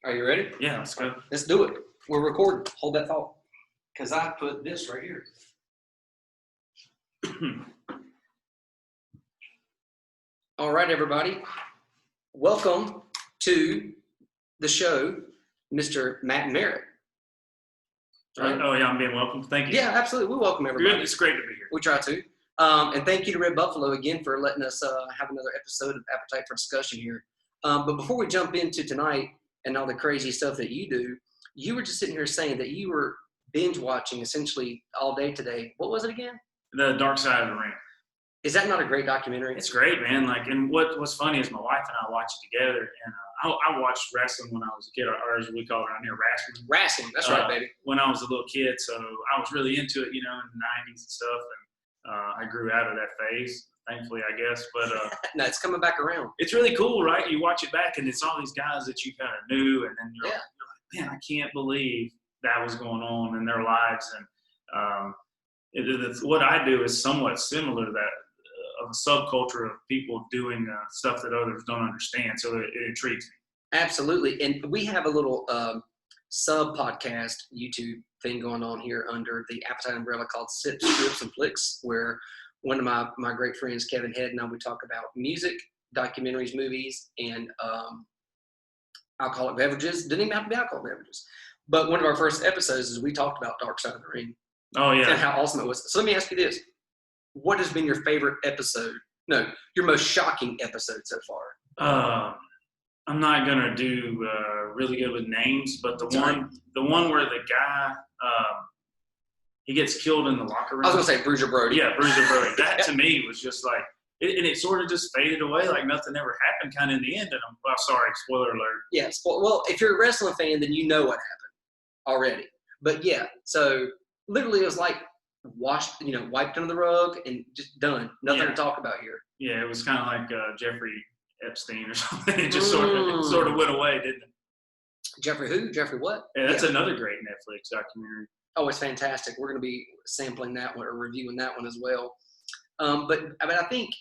Are you ready? Yeah, let's go. Let's do it. We're recording. Hold that thought. Because I put this right here. All right, everybody. Welcome to the show, Mr. Matt Merritt. Right? Oh, yeah, I'm being welcome. Thank you. Yeah, absolutely. We welcome everybody. Good. It's great to be here. We try to. And thank you to Red Buffalo again for letting us have another episode of Appetite for Discussion here. But before we jump into tonight and all the crazy stuff that you do, you were just sitting here saying that you were binge watching essentially all day today. What was it again? The Dark Side of the Ring. Is that not a great documentary? It's great, man. And what's funny is my wife and I watch it together. And I watched wrestling when I was a kid, or as we call it around here, wrestling. Wrestling, that's right, baby. When I was a little kid, so I was really into it, in the 90s and stuff. And I grew out of that phase, thankfully, I guess. But no, it's coming back around. It's really cool, right? You watch it back, and it's all these guys that you kind of knew, and then you're like, man, I can't believe that was going on in their lives. And what I do is somewhat similar to that. Of a subculture of people doing stuff that others don't understand. So it intrigues me. Absolutely. And we have a little sub-podcast YouTube thing going on here under the Appetite umbrella called Sips, Strips, and Flicks, where one of my great friends, Kevin Head, and I, we talk about music, documentaries, movies, and alcoholic beverages. Didn't even have to be alcoholic beverages. But one of our first episodes is we talked about Dark Side of the Ring. Oh, yeah. And how awesome it was. So let me ask you this. What has been your favorite episode? No, your most shocking episode so far? I'm not gonna do really good with names, but the one where the guy he gets killed in the locker room. I was gonna say Bruiser Brody. Yeah, Bruiser Brody. That to me was just like, it sort of just faded away, like nothing ever happened. Kind of in the end, and sorry, spoiler alert. Yeah, well, if you're a wrestling fan, then you know what happened already. But yeah, so literally it was like washed, wiped under the rug and just done. Nothing to talk about here. Yeah, it was kind of like Jeffrey Epstein or something. It just sort of went away, didn't it? Jeffrey who? Jeffrey what? Yeah, that's another great Netflix documentary. Oh, it's fantastic. We're going to be sampling that one or reviewing that one as well. But I think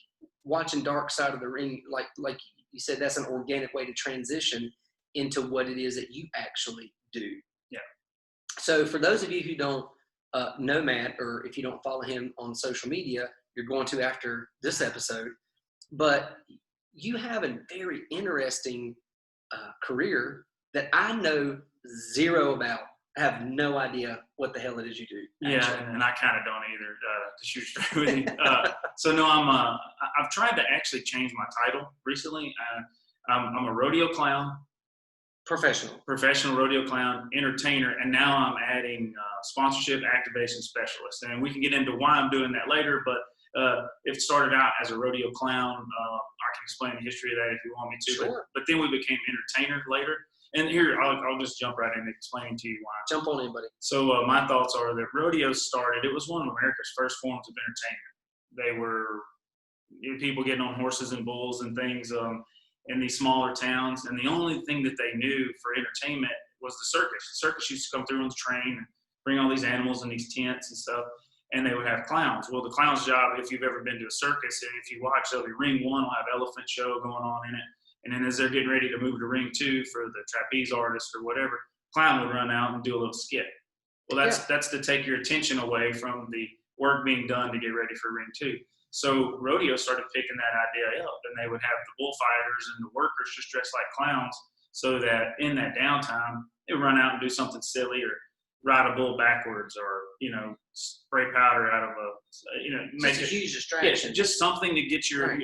watching Dark Side of the Ring, like you said, that's an organic way to transition into what it is that you actually do. Yeah. So for those of you who don't know Matt, or if you don't follow him on social media, you're going to after this episode. But you have a very interesting career that I know zero about. I have no idea what the hell it is you do. Actually. Yeah, and I kind of don't either, to shoot straight with you. So no, I've tried to actually change my title recently. I'm a rodeo clown. Professional rodeo clown, entertainer, and now I'm adding sponsorship activation specialist. And we can get into why I'm doing that later, but it started out as a rodeo clown. I can explain the history of that if you want me to. Sure. But then we became entertainer later. And here, I'll just jump right in and explain to you why. Jump on anybody. So my thoughts are that rodeo started, it was one of America's first forms of entertainment. They were people getting on horses and bulls and things in these smaller towns, and the only thing that they knew for entertainment was the circus. The circus used to come through on the train and bring all these animals in these tents and stuff, and they would have clowns. Well, the clown's job, if you've ever been to a circus, and if you watch, there'll be ring one will have elephant show going on in it, and then as they're getting ready to move to ring two for the trapeze artist or whatever, clown would run out and do a little skit. Well, that's to take your attention away from the work being done to get ready for ring two. So rodeo started picking that idea up, and they would have the bullfighters and the workers just dressed like clowns, so that in that downtime, they would run out and do something silly, or ride a bull backwards, or spray powder out of make a huge distraction. Yeah, just something to get your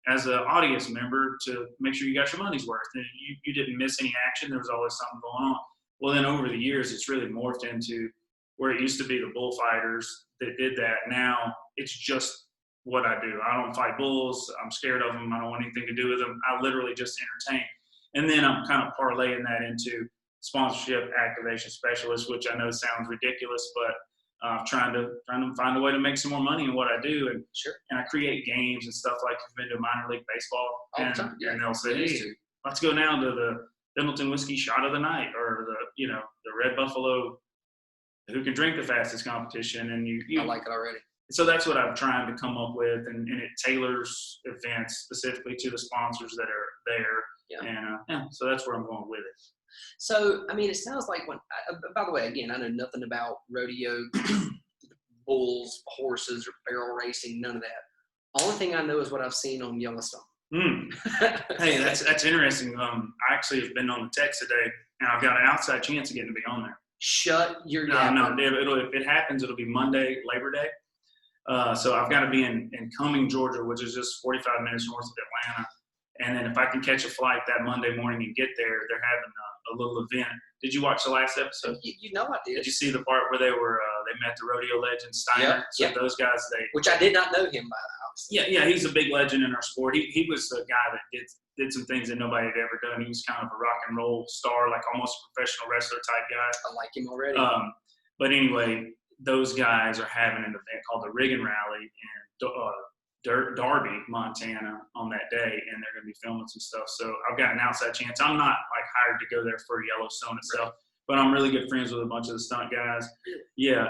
as an audience member to make sure you got your money's worth, and you didn't miss any action. There was always something going on. Well, then over the years, it's really morphed into where it used to be the bullfighters that did that. Now it's just what I do. I don't fight bulls. I'm scared of them. I don't want anything to do with them. I literally just entertain. And then I'm kind of parlaying that into sponsorship activation specialist, which I know sounds ridiculous, but trying to find a way to make some more money in what I do. And sure. And I create games and stuff, like you've been to minor league baseball. All the time. Yeah. And they'll say, hey, let's go now to the Pendleton Whiskey Shot of the Night, or the Red Buffalo Who Can Drink the Fastest competition. And you I like it already. So that's what I'm trying to come up with, and it tailors events specifically to the sponsors that are there. Yeah. And so that's where I'm going with it. So, I mean, it sounds like by the way, again, I know nothing about rodeo, bulls, horses, or barrel racing, none of that. Only thing I know is what I've seen on Yellowstone. Hey, that's interesting. I actually have been on the text today, and I've got an outside chance of getting to be on there. Shut your No, if it happens, it'll be Monday, Labor Day. So I've got to be in Cumming, Georgia, which is just 45 minutes north of Atlanta. And then if I can catch a flight that Monday morning and get there, they're having a little event. Did you watch the last episode? You know I did. Did you see the part where they met the rodeo legend Steiner? Yep. So those guys, which I did not know him by the house. Yeah, he's a big legend in our sport. He was a guy that did some things that nobody had ever done. He was kind of a rock and roll star, like almost a professional wrestler type guy. I like him already. But anyway, those guys are having an event called the Riggin' Rally in Darby, Montana on that day, and they're going to be filming some stuff. So I've got an outside chance. I'm not like hired to go there for Yellowstone itself, but I'm really good friends with a bunch of the stunt guys. Yeah,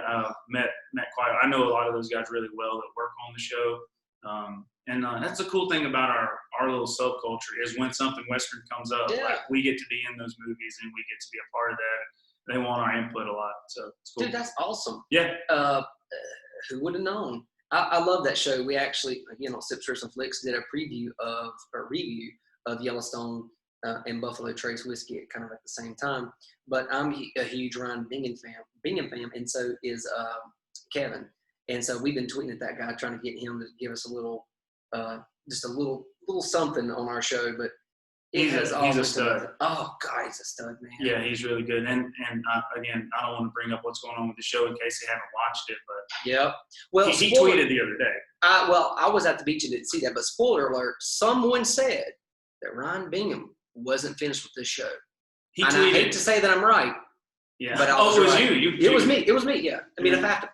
met quite. I know a lot of those guys really well that work on the show. And that's the cool thing about our little subculture is when something Western comes up, like we get to be in those movies and we get to be a part of that. They want our input a lot, so it's cool. Dude, that's awesome. Yeah. Who would have known? I love that show. We actually, on Sips, Strips, and Flicks, did a review of Yellowstone and Buffalo Trace whiskey at kind of at the same time. But I'm a huge Ryan Bingham fan, and so is Kevin. And so we've been tweeting at that guy trying to get him to give us a little, just a little something on our show. But he's a stud. Oh God, he's a stud, man. Yeah, he's really good. And again, I don't want to bring up what's going on with the show in case you haven't watched it, but yeah. Well, he tweeted the other day. I was at the beach and didn't see that, but spoiler alert: someone said that Ryan Bingham wasn't finished with this show. He and tweeted, I hate to say that I'm right. Yeah. But it was right. you. It was me. It was me. Yeah. I mean, if I have to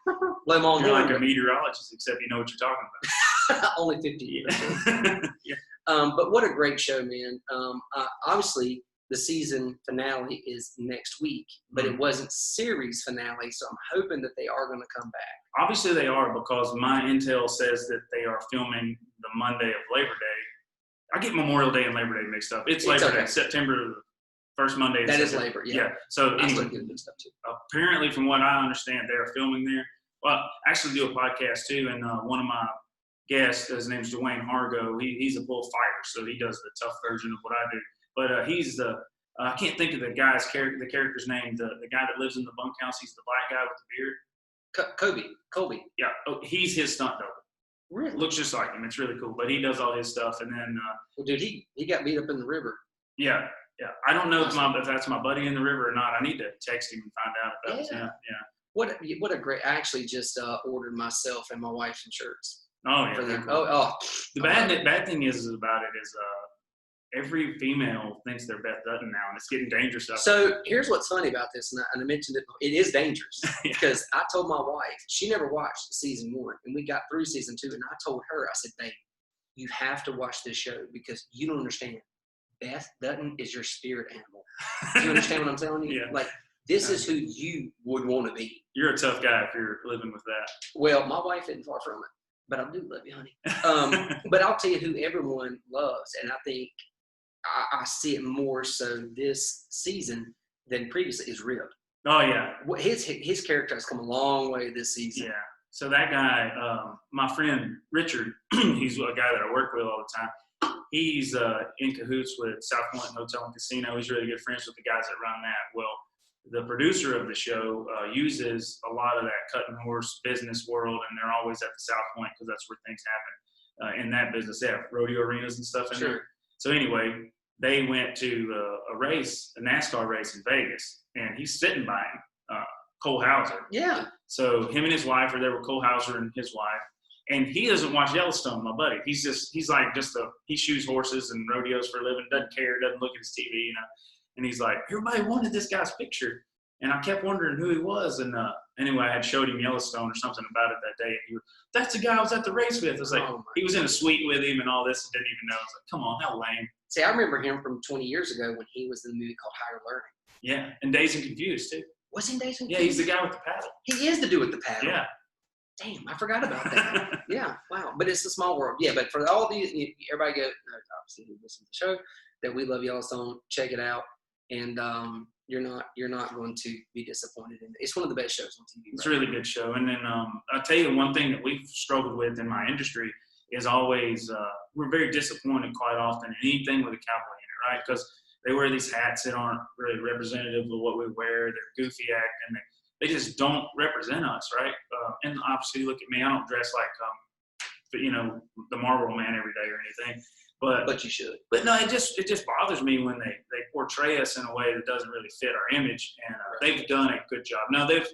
blow my own You're horn, like a meteorologist, except you know what you're talking about. only 50 years. Yeah. But what a great show, man. Obviously, the season finale is next week, but it wasn't series finale, so I'm hoping that they are going to come back. Obviously, they are, because my intel says that they are filming the Monday of Labor Day. I get Memorial Day and Labor Day mixed up. It's Labor Day, September first Monday. That is Labor, yeah. So anyway, mixed up too. Apparently, from what I understand, they're filming there. Well, I actually do a podcast too, and one of my guest, his name's Dwayne Hargo. He's a bullfighter, so he does the tough version of what I do. But he's the I can't think of the character's name. The guy that lives in the bunkhouse. He's the black guy with the beard. Colby. Yeah, he's his stunt double. Really? Looks just like him. It's really cool. But he does all his stuff, and then well, dude, he got beat up in the river. Yeah. I don't know if that's my buddy in the river or not. I need to text him and find out if that was him. Yeah. What a great! I actually just ordered myself and my wife some shirts. Oh yeah. For them. Cool. The bad bad thing is about it is every female thinks they're Beth Dutton now, and it's getting dangerous. So here's what's funny about this, and I mentioned it. It is dangerous because I told my wife, she never watched season 1, and we got through season 2, and I told her, I said, babe, you have to watch this show because you don't understand. Beth Dutton is your spirit animal. Do you understand what I'm telling you? Yeah. Like, this is who you would want to be. You're a tough guy if you're living with that. Well, my wife isn't far from it, but I do love you, honey. But I'll tell you who everyone loves, and I think I see it more so this season than previously, is Rip. Oh, yeah. His character has come a long way this season. Yeah. So that guy, my friend Richard, he's a guy that I work with all the time. He's in cahoots with South Point Hotel and Casino. He's really good friends with the guys that run that. Well, the producer of the show uses a lot of that cutting horse business world, and they're always at the South Point because that's where things happen in that business. They have rodeo arenas and stuff in there. So anyway, they went to a NASCAR race in Vegas, and he's sitting by him, Cole Hauser. Yeah. So him and his wife are there with Cole Hauser and his wife. And he doesn't watch Yellowstone, my buddy. He shoes horses and rodeos for a living, doesn't care, doesn't look at his TV, And he's like, everybody wanted this guy's picture. And I kept wondering who he was. And anyway, I had showed him Yellowstone or something about it that day. And he was, that's the guy I was at the race with. I was like, he was in a suite with him and all this and didn't even know. I was like, come on, how lame. See, I remember him from 20 years ago when he was in the movie called Higher Learning. Yeah, and Dazed and Confused, too. Was he in Dazed and Confused? Yeah, he's the guy with the paddle. He is the dude with the paddle. Yeah. Damn, I forgot about that. Yeah, wow. But it's a small world. Yeah, but for all these, everybody obviously who listen to the show, that we love Yellowstone. Check it out, and you're not going to be disappointed in it. It's one of the best shows on TV. It's a really good show. And then I'll tell you one thing that we've struggled with in my industry is always we're very disappointed quite often in anything with a cowboy in it, right? Because they wear these hats that aren't really representative of what we wear. They're goofy acting. They just don't represent us, right? And obviously, look at me. I don't dress like, the Marlboro Man every day or anything. But you should. But no, it just bothers me when they portray us in a way that doesn't really fit our image. And they've done a good job. Now they're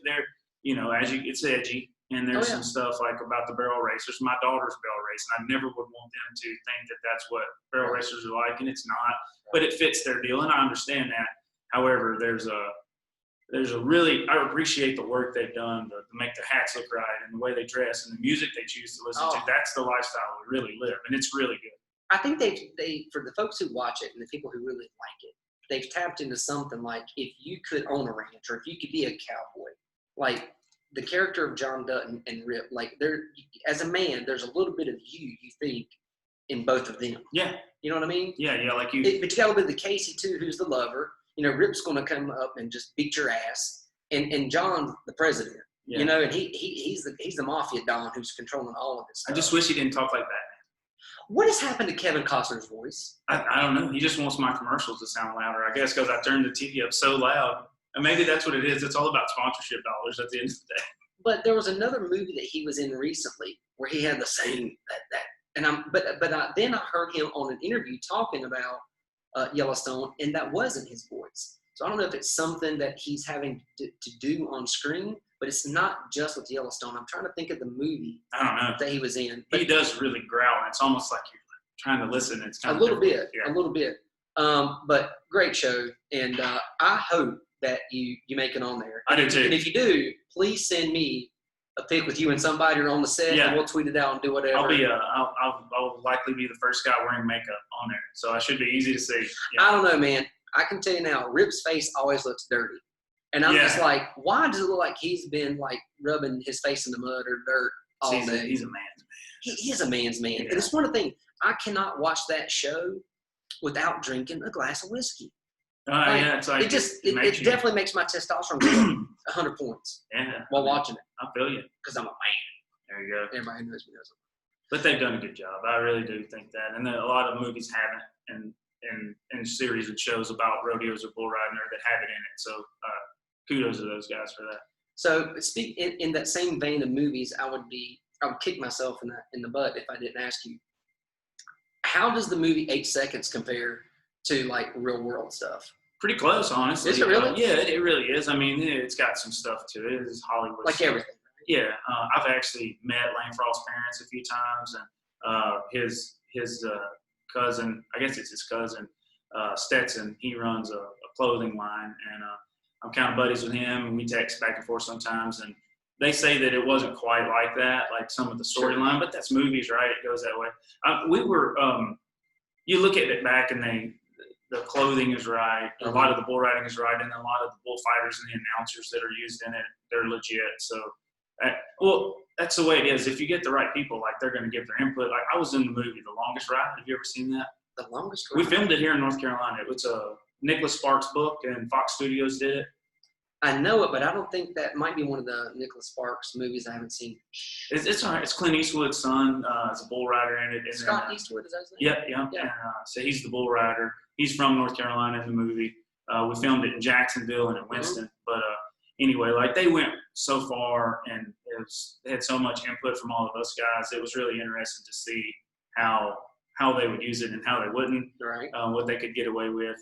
it's edgy. And there's some stuff like about the barrel racers. My daughter's barrel race, and I never would want them to think that that's what barrel racers are like, and it's not. But it fits their deal, and I understand that. However, there's a really, I appreciate the work they've done to make the hats look right and the way they dress and the music they choose to listen to. That's the lifestyle we really live, and it's really good. I think they for the folks who watch it and the people who really like it, they've tapped into something like if you could own a ranch or if you could be a cowboy, like the character of John Dutton and Rip, like as a man, there's a little bit of you think in both of them. Yeah. You know what I mean? Yeah, like you. But you got a little bit of the Casey too, who's the lover. Rip's going to come up and just beat your ass, and John's the president. Yeah. And he's the mafia don who's controlling all of this stuff. I just wish he didn't talk like that. What has happened to Kevin Costner's voice? I don't know. He just wants my commercials to sound louder, I guess, because I turned the TV up so loud. And maybe that's what it is. It's all about sponsorship dollars at the end of the day. But there was another movie that he was in recently where he had the same then I heard him on an interview talking about Yellowstone, and that wasn't his voice. So I don't know if it's something that he's having to do on screen, but it's not just with Yellowstone. I'm trying to think of the movie I don't know that he was in. He does really growl. It's almost like you're trying to listen. It's kind of a little bit. But great show, and I hope that you make it on there. I do too. And if you do, please send me a pic with you and somebody or on the set, and we'll tweet it out and do whatever. I'll likely be the first guy wearing makeup on there, so I should be easy to see. Yeah. I don't know, man. I can tell you now, Rip's face always looks dirty. And I'm just like, why does it look like he's been like rubbing his face in the mud or dirt all day? He's a man's man. He is a man's man. Yeah. And it's one of the things, I cannot watch that show without drinking a glass of whiskey. It's like it definitely makes my testosterone go up 100 points. Yeah, while watching it. I feel you. Because I'm a man. There you go. Everybody knows me. But they've done a good job. I really do think that, and a lot of movies haven't, and series and shows about rodeos or bull riding that have it in it. So kudos to those guys for that. So in that same vein of movies, I would kick myself in the butt if I didn't ask you, how does the movie 8 Seconds compare to like real world stuff? Pretty close, honestly. Is it really? Yeah, it really is. I mean, it's got some stuff to it. It's Hollywood like stuff. Everything. Yeah, I've actually met Lane Frost's parents a few times, and his cousin, I guess it's his cousin, Stetson. He runs a clothing line, and I'm kind of buddies with him, and we text back and forth sometimes. And they say that it wasn't quite like that, like some of the storyline, but that's movies, right? It goes that way. You look at it back, and the clothing is right. A lot of the bull riding is right, and a lot of the bullfighters and the announcers that are used in it, they're legit. So, that's the way it is. If you get the right people, like they're going to give their input. Like I was in the movie The Longest Ride. Have you ever seen that? The Longest Ride. We filmed it here in North Carolina. It's a Nicholas Sparks book, and Fox Studios did it. I know it, but I don't think that might be one of the Nicholas Sparks movies I haven't seen. It's all right. It's Clint Eastwood's son. It's a bull rider in it. Scott Eastwood, is that his name? Yeah. And, so he's the bull rider. He's from North Carolina in the movie. We filmed it in Jacksonville and in Winston. But anyway, like they went so far, and they had so much input from all of us guys. It was really interesting to see how they would use it and how they wouldn't. Right. What they could get away with.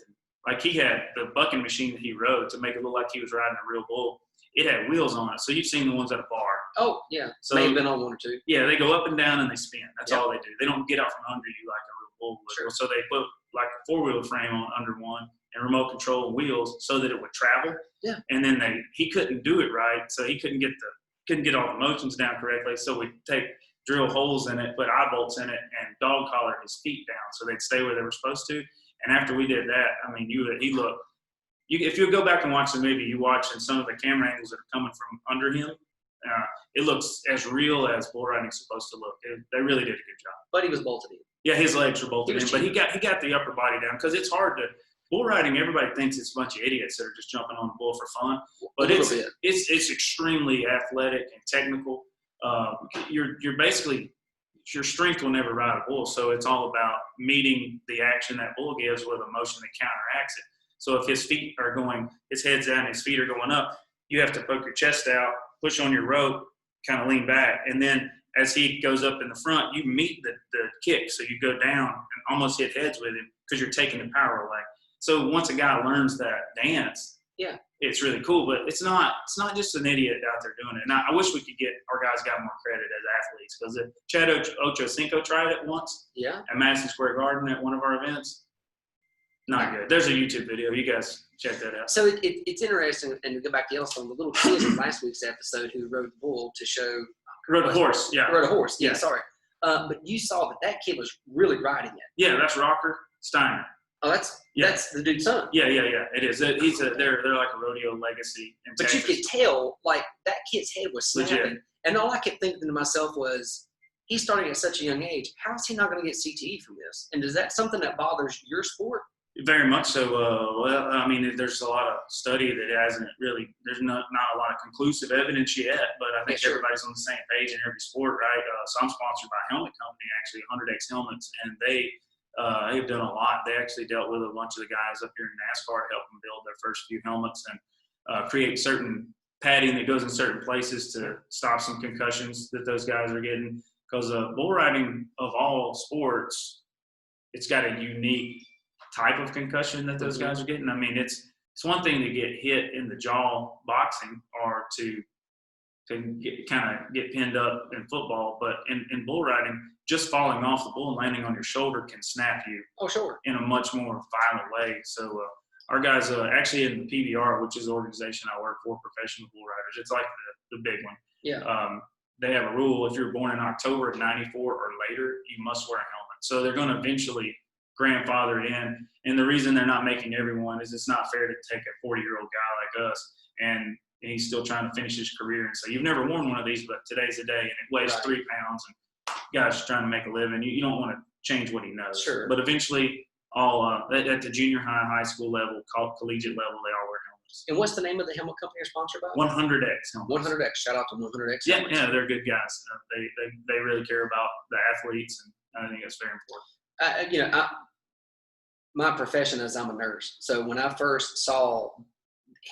Like he had the bucking machine that he rode to make it look like he was riding a real bull. It had wheels on it. So you've seen the ones at a bar. Oh, yeah. So, may have been on one or two. Yeah, they go up and down and they spin. That's all they do. They don't get out from under you like a real bull would. Sure. So they put like a four-wheel frame on under one and remote control and wheels so that it would travel. Yeah. And then he couldn't do it right, so he couldn't get all the motions down correctly. So we drill holes in it, put eye bolts in it, and dog collar his feet down so they'd stay where they were supposed to. And after we did that, I mean, he looked. If you go back and watch the movie, you watch and some of the camera angles that are coming from under him, it looks as real as bull riding's supposed to look. They really did a good job. But he was bolted in. Yeah, his legs were bolted in, but cheating. he got the upper body down because it's hard to bull riding. Everybody thinks it's a bunch of idiots that are just jumping on the bull for fun, but it's extremely athletic and technical. You're basically your strength will never ride a bull, so it's all about meeting the action that bull gives with a motion that counteracts it. So if his feet are going, his head's down, his feet are going up, you have to poke your chest out, push on your rope, kind of lean back, and then as he goes up in the front, you meet the kick. So you go down and almost hit heads with him because you're taking the power away. So once a guy learns that dance, it's really cool. But it's not just an idiot out there doing it. And I wish we could get our guys got more credit as athletes because Chad Ochocinco tried it once at Madison Square Garden at one of our events. Not good. There's a YouTube video. You guys check that out. So it's interesting, and to go back to Yellowstone, the little kid in last week's episode who rode the bull to show – Rode a horse, yeah, sorry. But you saw that kid was really riding it. Yeah, that's Rocker Steiner. Oh, that's the dude's son. Yeah, it is. They're like a rodeo legacy in But Texas. you could tell, like, that kid's head was snapping. Legit. And all I kept thinking to myself was, he's starting at such a young age. How is he not going to get CTE from this? And is that something that bothers your sport? Very much so. Well, I mean, there's a lot of study that hasn't really. There's not a lot of conclusive evidence yet, but I think everybody's on the same page in every sport, right? So I'm sponsored by a helmet company, actually, 100X Helmets, and they've done a lot. They actually dealt with a bunch of the guys up here in NASCAR, helped them build their first few helmets and create certain padding that goes in certain places to stop some concussions that those guys are getting. Because bull riding of all sports, it's got a unique type of concussion that those guys are getting. I mean, it's one thing to get hit in the jaw boxing or to get pinned up in football, but in bull riding, just falling off the bull and landing on your shoulder can snap you in a much more violent way. So our guys actually in the PBR, which is the organization I work for, Professional Bull Riders, it's like the big one. Yeah. They have a rule, if you're born in October of 94 or later, you must wear a helmet. So they're going to eventually grandfather it in. And the reason they're not making everyone is it's not fair to take a 40-year-old guy like us and he's still trying to finish his career and say, you've never worn one of these, but today's the day and it weighs 3 pounds and guys trying to make a living. You don't want to change what he knows. Sure. But eventually all at the junior high school level, collegiate level, they all wear helmets. And what's the name of the helmet company you're sponsored by? 100X helmets. 100X. Shout out to 100X. Yeah, they're good guys. They really care about the athletes, and I think that's very important. My profession is I'm a nurse. So when I first saw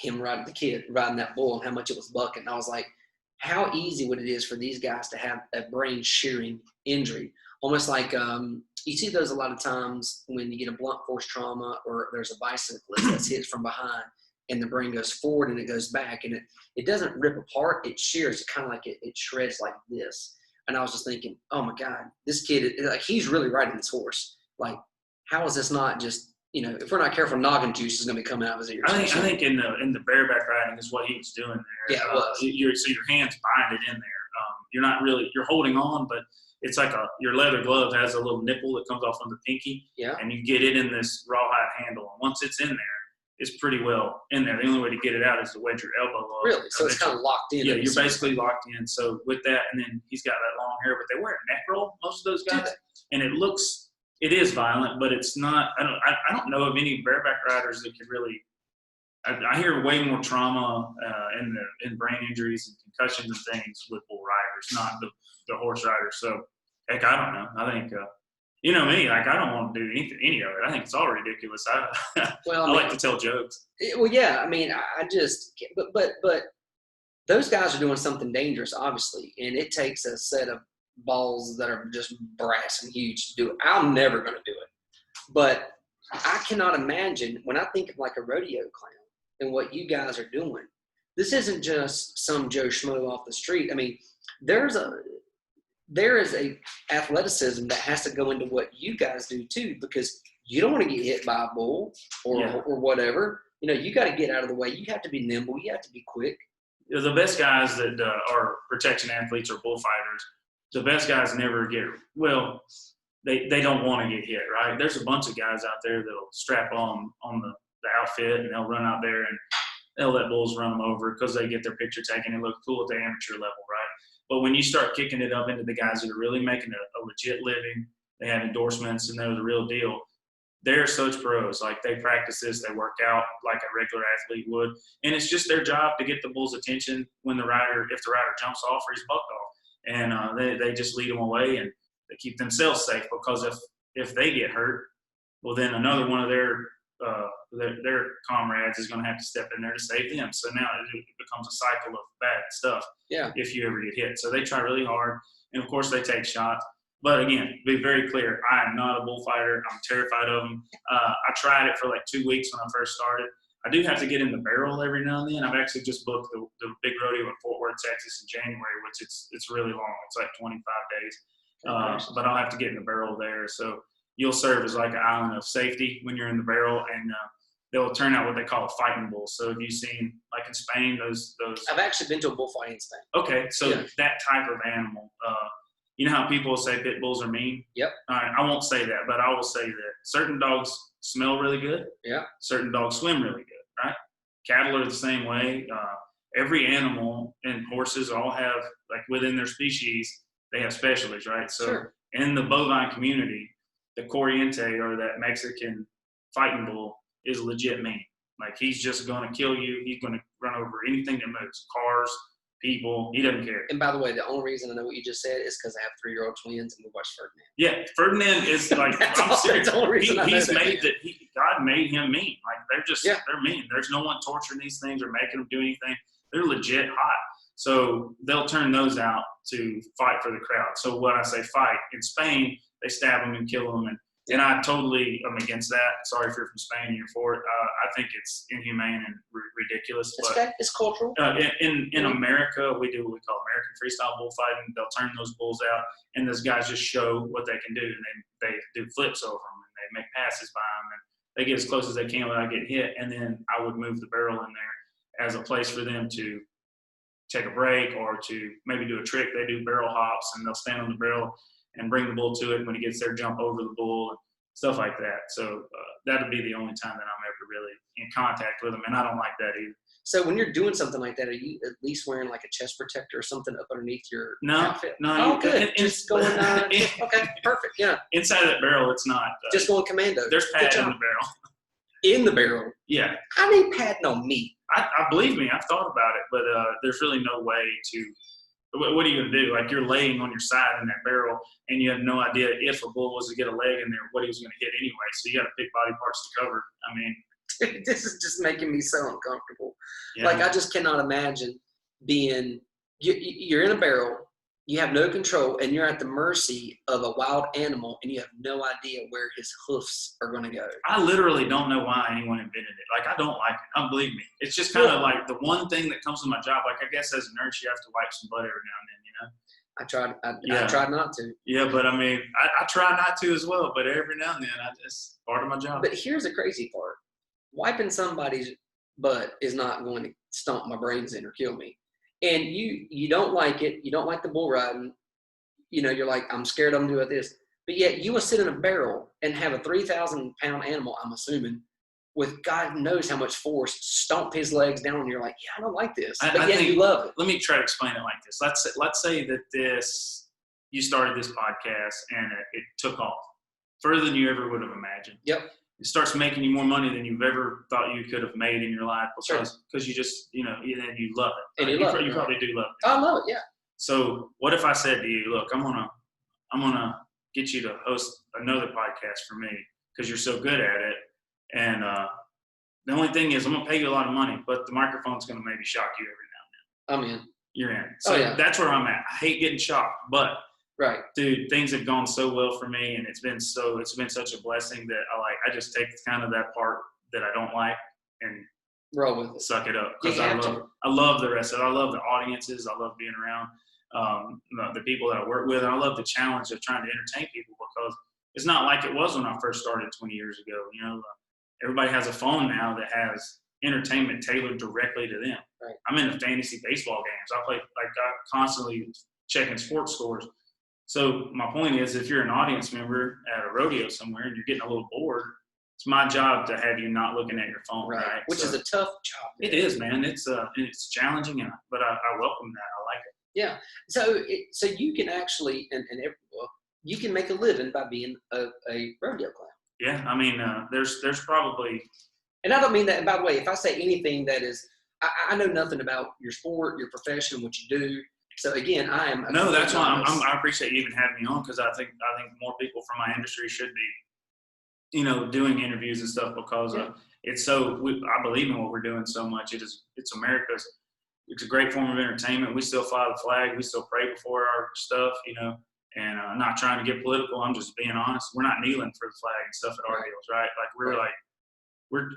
him riding that bull and how much it was bucking, I was like, how easy would it is for these guys to have a brain shearing injury? Almost like you see those a lot of times when you get a blunt force trauma or there's a bicyclist that's hit from behind and the brain goes forward and it goes back and it doesn't rip apart, it shears, kind of like it shreds like this. And I was just thinking, oh my God, this kid, like he's really riding this horse. Like, how is this not just, if we're not careful, noggin juice is going to be coming out of his ears. I think in the bareback riding is what he was doing there. Yeah, it was. So your hands bind it in there. You're holding on, but it's like your leather glove has a little nipple that comes off on the pinky. Yeah. And you get it in this rawhide handle. And once it's in there, it's pretty well in there. The only way to get it out is to wedge your elbow up. Really? So it's kind of locked in. Yeah, you're basically locked in. So with that, and then he's got that long hair, but they wear a neck roll, most of those guys. And it is violent, but it's not. I don't know of any bareback riders that could really. I hear way more trauma in brain injuries and concussions and things with bull riders, not the horse riders. So heck, I don't know. I think me, like I don't want to do any of it. I think it's all ridiculous. I like to tell jokes. Well, yeah. I mean, I just but those guys are doing something dangerous, obviously, and it takes a set of balls that are just brass and huge to do it. I'm never going to do it. But I cannot imagine when I think of like a rodeo clown and what you guys are doing, this isn't just some Joe Schmo off the street. I mean, there is a athleticism that has to go into what you guys do too, because you don't want to get hit by a bull or whatever. You got to get out of the way. You have to be nimble. You have to be quick. The best guys that are protection athletes or bullfighters, the best guys never they don't want to get hit, right? There's a bunch of guys out there that'll strap on the outfit and they'll run out there and they'll let bulls run them over because they get their picture taken and look cool at the amateur level, right? But when you start kicking it up into the guys that are really making a legit living, they have endorsements, and they're the real deal. They're such pros. Like, they practice this, they work out like a regular athlete would, and it's just their job to get the bull's attention if the rider jumps off or he's bucked off, and they just lead them away, and they keep themselves safe, because if they get hurt, well, then another one of their comrades is going to have to step in there to save them. So now it becomes a cycle of bad stuff. Yeah. If you ever get hit, so they try really hard, and of course they take shots. But again, be very clear, I am not a bullfighter. I'm terrified of them. I tried it for like 2 weeks when I first started. I do have to get in the barrel every now and then. I've actually just booked the big rodeo in Fort Worth, Texas in January, which it's really long. It's like 25 days. But I'll have to get in the barrel there. So you'll serve as like an island of safety when you're in the barrel, and they'll turn out what they call a fighting bull. So have you seen, like in Spain, those? I've actually been to a bullfighting in Spain. Okay, so that type of animal. You know how people say pit bulls are mean? Yep. All right, I won't say that, but I will say that certain dogs smell really good. Yeah. Certain dogs swim really good, right? Cattle are the same way. Every animal and horses all have, like within their species, they have specialties, right? So in the bovine community, the Corriente, or that Mexican fighting bull, is legit mean. Like, he's just going to kill you. He's going to run over anything that moves, cars, people. He doesn't care. And by the way, the only reason I know what you just said is because I have 3-year-old twins and we watch Ferdinand. Yeah, Ferdinand is like, I'm serious. That's the only reason He's made that. God made him mean. Like, they're mean. There's no one torturing these things or making them do anything. They're legit hot. So they'll turn those out to fight for the crowd. So when I say fight, in Spain, they stab them and kill them. And I totally am against that. Sorry if you're from Spain and you're for it. I think it's inhumane and ridiculous. It's okay. It's cultural. In America, we do what we call American freestyle bullfighting. They'll turn those bulls out, and those guys just show what they can do. And they do flips over them, and they make passes by them, and they get as close as they can without getting hit. And then I would move the barrel in there as a place for them to take a break or to maybe do a trick. They do barrel hops, and they'll stand on the barrel and bring the bull to it. When he gets there, jump over the bull and stuff like that. So that would be the only time that I'm ever really in contact with them, and I don't like that either. So when you're doing something like that, are you at least wearing like a chest protector or something up underneath your outfit? No. Oh, good. Just going okay, perfect. Yeah. Inside of that barrel, it's not. Just going commando. There's pad in the barrel. In the barrel? Yeah. I need padding on me. I believe me, I've thought about it, but there's really no way to. What are you going to do? Like, you're laying on your side in that barrel, and you have no idea if a bull was to get a leg in there, what he was going to hit anyway. So you got to pick body parts to cover. I mean, this is just making me so uncomfortable. Yeah. Like, I just cannot imagine being you're in a barrel, you have no control, and you're at the mercy of a wild animal, and you have no idea where his hoofs are going to go. I literally don't know why anyone invented it. Like, I don't like it. Don't believe me. It's just kind of like the one thing that comes with my job. Like, I guess as a nurse, you have to wipe some butt every now and then, you know? I tried not to. Yeah, but I mean, I try not to as well, but every now and then, it's part of my job. But here's the crazy part. Wiping somebody's butt is not going to stomp my brains in or kill me. And you don't like it. You don't like the bull riding. You know, you're like, I'm scared I'm doing this. But yet you will sit in a barrel and have a 3,000-pound animal, I'm assuming, with God knows how much force, stomp his legs down, and you're like, yeah, I don't like this. But yet you love it. Let me try to explain it like this. Let's say that you started this podcast and it took off further than you ever would have imagined. Yep. It starts making you more money than you've ever thought you could have made in your life because you just, you know, and you love it. And you probably do love it. I love it, yeah. So what if I said to you, look, I'm gonna get you to host another podcast for me because you're so good at it, and the only thing is I'm gonna pay you a lot of money, but the microphone's gonna maybe shock you every now and then. I'm in. You're in. So that's where I'm at. I hate getting shocked, but right, dude, things have gone so well for me, and it's been such a blessing that I just take kind of that part that I don't like and roll with it, suck it up, because I love the rest of it. I love the audiences. I love being around the people that I work with, and I love the challenge of trying to entertain people, because it's not like it was when I first started 20 years ago. You know, everybody has a phone now that has entertainment tailored directly to them. Right. I'm into fantasy baseball games. I play, like, I'm constantly checking sports scores. So my point is, if you're an audience member at a rodeo somewhere and you're getting a little bored, it's my job to have you not looking at your phone, right? Which is a tough job. It is, man. It's challenging, but I welcome that. I like it. Yeah. So you can actually, you can make a living by being a rodeo clown. Yeah, I mean, there's probably. And I don't mean that. And by the way, if I say anything that is, I know nothing about your sport, your profession, what you do. So again, I am. No, that's why I appreciate you even having me on, because I think more people from my industry should be, doing interviews and stuff, because it's so. I believe in what we're doing so much. It's America's. It's a great form of entertainment. We still fly the flag. We still pray before our stuff, And I'm not trying to get political. I'm just being honest. We're not kneeling for the flag and stuff at our deals, right? Like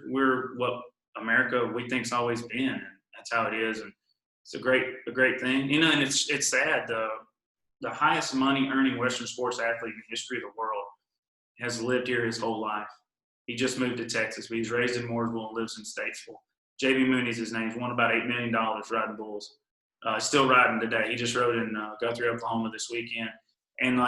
we're what America we think's always been, and that's how it is. And it's a great thing, And it's sad. The highest money earning Western sports athlete in the history of the world has lived here his whole life. He just moved to Texas, but he's raised in Mooresville and lives in Statesville. J.B. Mooney's his name. He's won about $8 million riding bulls. Still riding today. He just rode in Guthrie, Oklahoma this weekend. And,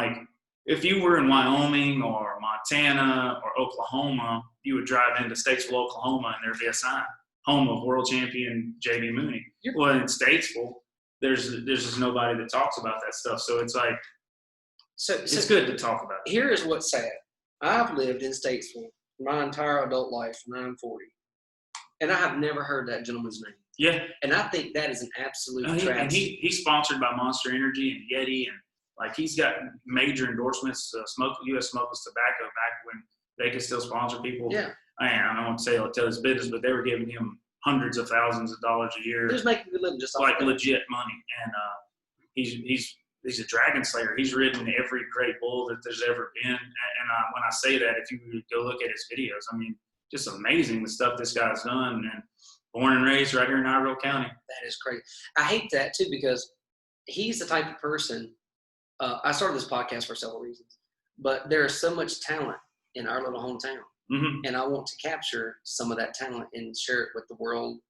if you were in Wyoming or Montana or Oklahoma, you would drive into Statesville, Oklahoma, and there'd be a sign, home of world champion J.B. Mooney. Well, in Statesville, there's just nobody that talks about that stuff. So it's it's good to talk about it. Here is what's sad. I've lived in Statesville my entire adult life, and I'm 40. And I have never heard that gentleman's name. Yeah. And I think that is an absolute travesty. And he's sponsored by Monster Energy and Yeti, and he's got major endorsements, U.S. Smokeless Tobacco, back when they could still sponsor people. Yeah. I don't want to tell his business, but they were giving him hundreds of thousands of dollars a year. He was making a good living just legit money. And he's a dragon slayer. He's ridden every great bull that there's ever been. And when I say that, if you go look at his videos, I mean, just amazing the stuff this guy's done. And born and raised right here in Iredell County. That is crazy. I hate that too, because he's the type of person. I started this podcast for several reasons, but there is so much talent in our little hometown, and I want to capture some of that talent and share it with the world.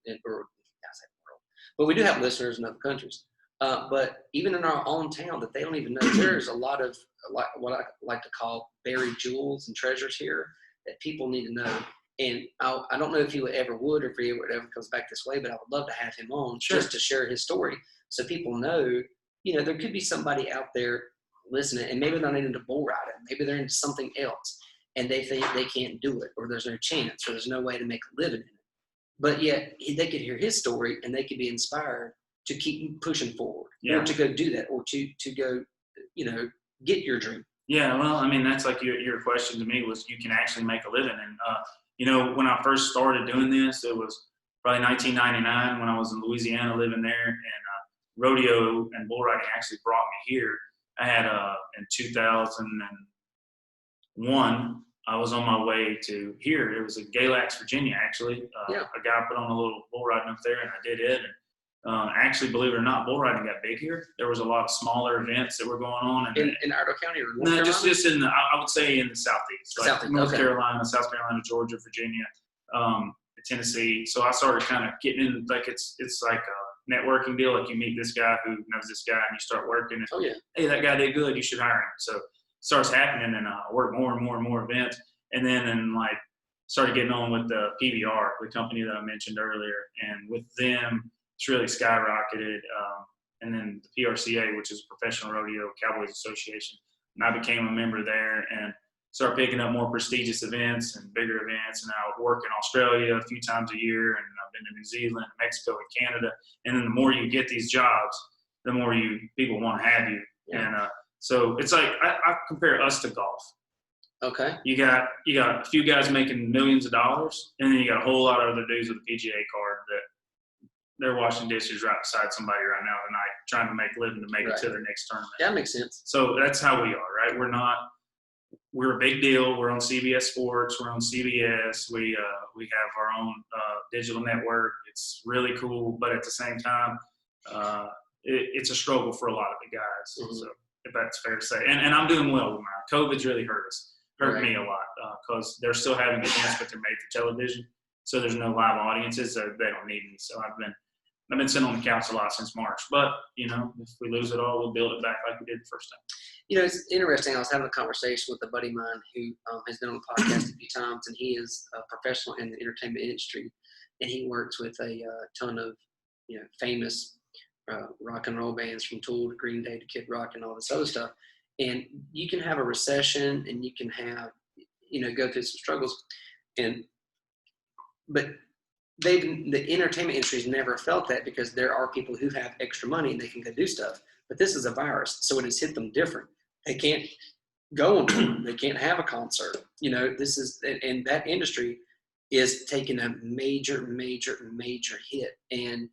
But we do have listeners in other countries. But even in our own town, that they don't even know, there's a lot of what I like to call buried jewels and treasures here that people need to know. And I don't know if he would ever or if he ever comes back this way, but I would love to have him on just to share his story, so people know, there could be somebody out there listening, and maybe they're not into bull riding, maybe they're into something else, and they think they can't do it, or there's no chance, or there's no way to make a living in it. But yet they could hear his story, and they could be inspired to keep pushing forward, or to go do that, or to go, get your dream. Yeah, well, I mean, that's your question to me was, you can actually make a living. And, when I first started doing this, it was probably 1999 when I was in Louisiana living there, and rodeo and bull riding actually brought me here. I had, in 2001, I was on my way to here. It was in Galax, Virginia, actually. A guy put on a little bull riding up there, and I did it. And actually, believe it or not, bull riding got big here. There was a lot of smaller events that were going on. And in Iredell County or North Carolina? Just in I would say in the Southeast. North Carolina, South Carolina, Georgia, Virginia, Tennessee. So I started kind of getting in, it's like a networking deal. Like, you meet this guy who knows this guy, and you start working. And, hey, that guy did good. You should hire him. So it starts happening, and I work more and more and more events. And then, started getting on with the PBR, the company that I mentioned earlier. And with them, it's really skyrocketed. And then the PRCA, which is Professional Rodeo Cowboys Association. And I became a member there and started picking up more prestigious events and bigger events. And I would work in Australia a few times a year. And I've been to New Zealand, Mexico, and Canada. And then the more you get these jobs, the more people want to have you. Yeah. And so it's I compare us to golf. Okay. You got a few guys making millions of dollars, and then you got a whole lot of other dudes with a PGA card that they're washing dishes right beside somebody right now tonight, trying to make a living to make it to their next tournament. That makes sense. So that's how we are, right? We're a big deal. We're on CBS Sports. We're on CBS. We have our own digital network. It's really cool, but at the same time, it's a struggle for a lot of the guys. Mm-hmm. So if that's fair to say, and I'm doing well with mine. COVID's really hurt me a lot because they're still having events, but they're made for television. So there's no live audiences, so they don't need me. So I've been sitting on the couch a lot since March. But, if we lose it all, we'll build it back like we did the first time. It's interesting. I was having a conversation with a buddy of mine who has been on the podcast a few times, and he is a professional in the entertainment industry, and he works with a ton of, famous rock and roll bands, from Tool to Green Day to Kid Rock and all this other stuff. And you can have a recession and you can have, go through some struggles. But the entertainment industry's never felt that because there are people who have extra money and they can go do stuff. But this is a virus, so it has hit them different. They can't go on tour. They can't have a concert. This is, and that industry is taking a major, major, major hit. And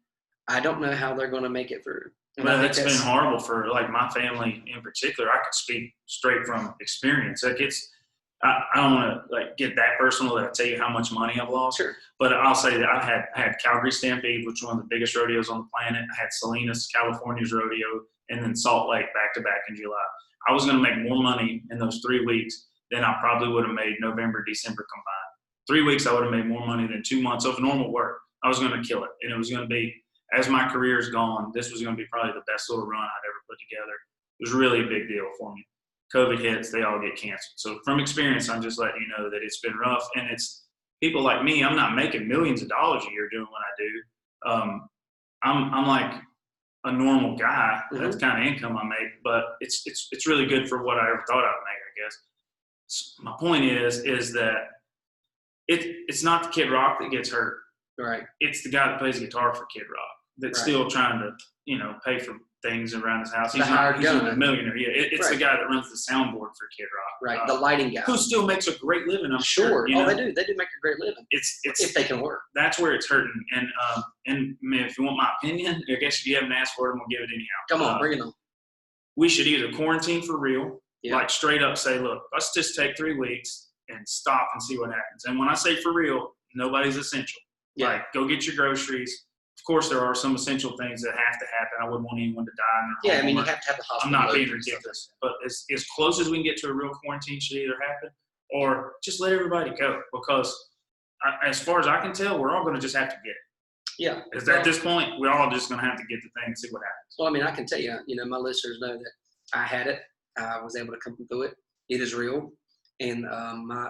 I don't know how they're going to make it through. Well, it's been horrible for like my family in particular. I could speak straight from experience. Like I don't want to like get that personal that I tell you how much money I've lost. Sure. But I'll say that I had Calgary Stampede, which is one of the biggest rodeos on the planet. I had Salinas, California's rodeo, and then Salt Lake back to back in July. I was going to make more money in those 3 weeks than I probably would have made November, December combined. 3 weeks, I would have made more money than 2 months of normal work. I was going to kill it. And it was going to be, as my career's gone, this was going to be probably the best little run I'd ever put together. It was really a big deal for me. COVID hits, they all get canceled. So from experience, I'm just letting you know that it's been rough. And it's people like me, I'm not making millions of dollars a year doing what I do. I'm like a normal guy. That's the kind of income I make, but it's really good for what I ever thought I would make, I guess. So my point is that it's not the Kid Rock that gets hurt. Right. It's the guy that plays guitar for Kid Rock that's still trying to, pay for things around his house. He's not a millionaire. Yeah, it's the guy that runs the soundboard for Kid Rock. Right, the lighting guy. Who still makes a great living, I'm sure. They do. They do make a great living. It's if they can work. That's where it's hurting. And man, if you want my opinion, I guess if you haven't asked for it, I'm going to give it anyhow. Come on, bring it on. We should either quarantine for real, like straight up say, look, let's just take 3 weeks and stop and see what happens. And when I say for real, nobody's essential. Yeah. Like, go get your groceries. Of course, there are some essential things that have to happen. I wouldn't want anyone to die in their home. You have to have the hospital. I'm not being ridiculous. But as close as we can get to a real quarantine should either happen or just let everybody go. Because as far as I can tell, we're all going to just have to get it. Yeah. Because at this point, we're all just going to have to get the thing and see what happens. Well, I mean, I can tell you, my listeners know that I had it. I was able to come through it. It is real. And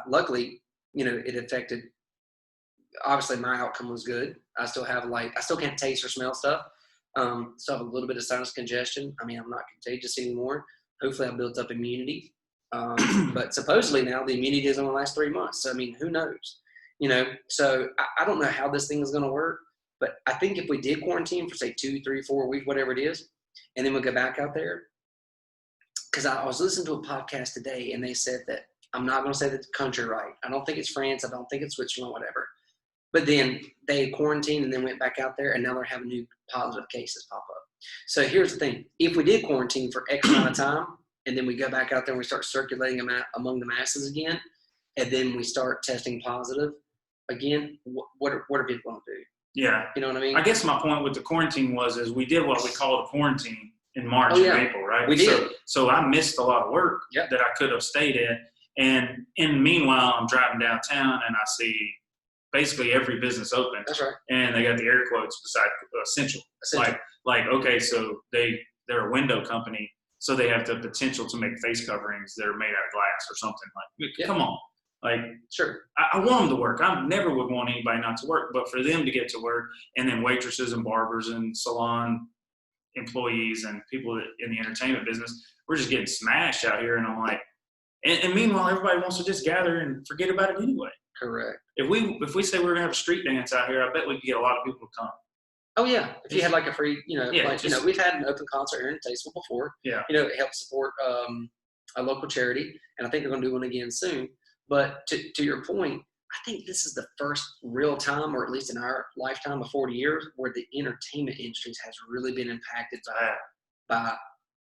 luckily, it affected. Obviously, my outcome was good. I still can't taste or smell stuff. Still have a little bit of sinus congestion. I mean, I'm not contagious anymore. Hopefully, I built up immunity. But supposedly now the immunity is going to last 3 months. So, I mean, who knows? So I don't know how this thing is going to work. But I think if we did quarantine for, say, 2, 3, 4 weeks, whatever it is, and then we go back out there, because I was listening to a podcast today, and they said that I'm not going to say the country right. I don't think it's France. I don't think it's Switzerland, whatever. But then they quarantined and then went back out there, and now they're having new positive cases pop up. So here's the thing. If we did quarantine for X amount of time, and then we go back out there and we start circulating them out among the masses again, and then we start testing positive again, what are people going to do? Yeah. You know what I mean? I guess my point with the quarantine is we did what we called a quarantine in March and April, right? We did. So I missed a lot of work that I could have stayed in. And in the meanwhile, I'm driving downtown and I see basically every business open. That's right. And they got the air quotes beside essential. Like, okay, so they're a window company, so they have the potential to make face coverings that are made out of glass or something. Like, come on. Like, sure. I want them to work. I never would want anybody not to work, but for them to get to work, and then waitresses and barbers and salon employees and people in the entertainment business, we're just getting smashed out here. And I'm like, and meanwhile, everybody wants to just gather and forget about it anyway. Correct. If we say we're gonna have a street dance out here, I bet we could get a lot of people to come. Oh yeah, if you had like a free, we've had an open concert here in Statesville before. Yeah. It helps support a local charity, and I think they're going to do one again soon. But to your point, I think this is the first real time, or at least in our lifetime of 40 years, where the entertainment industry has really been impacted by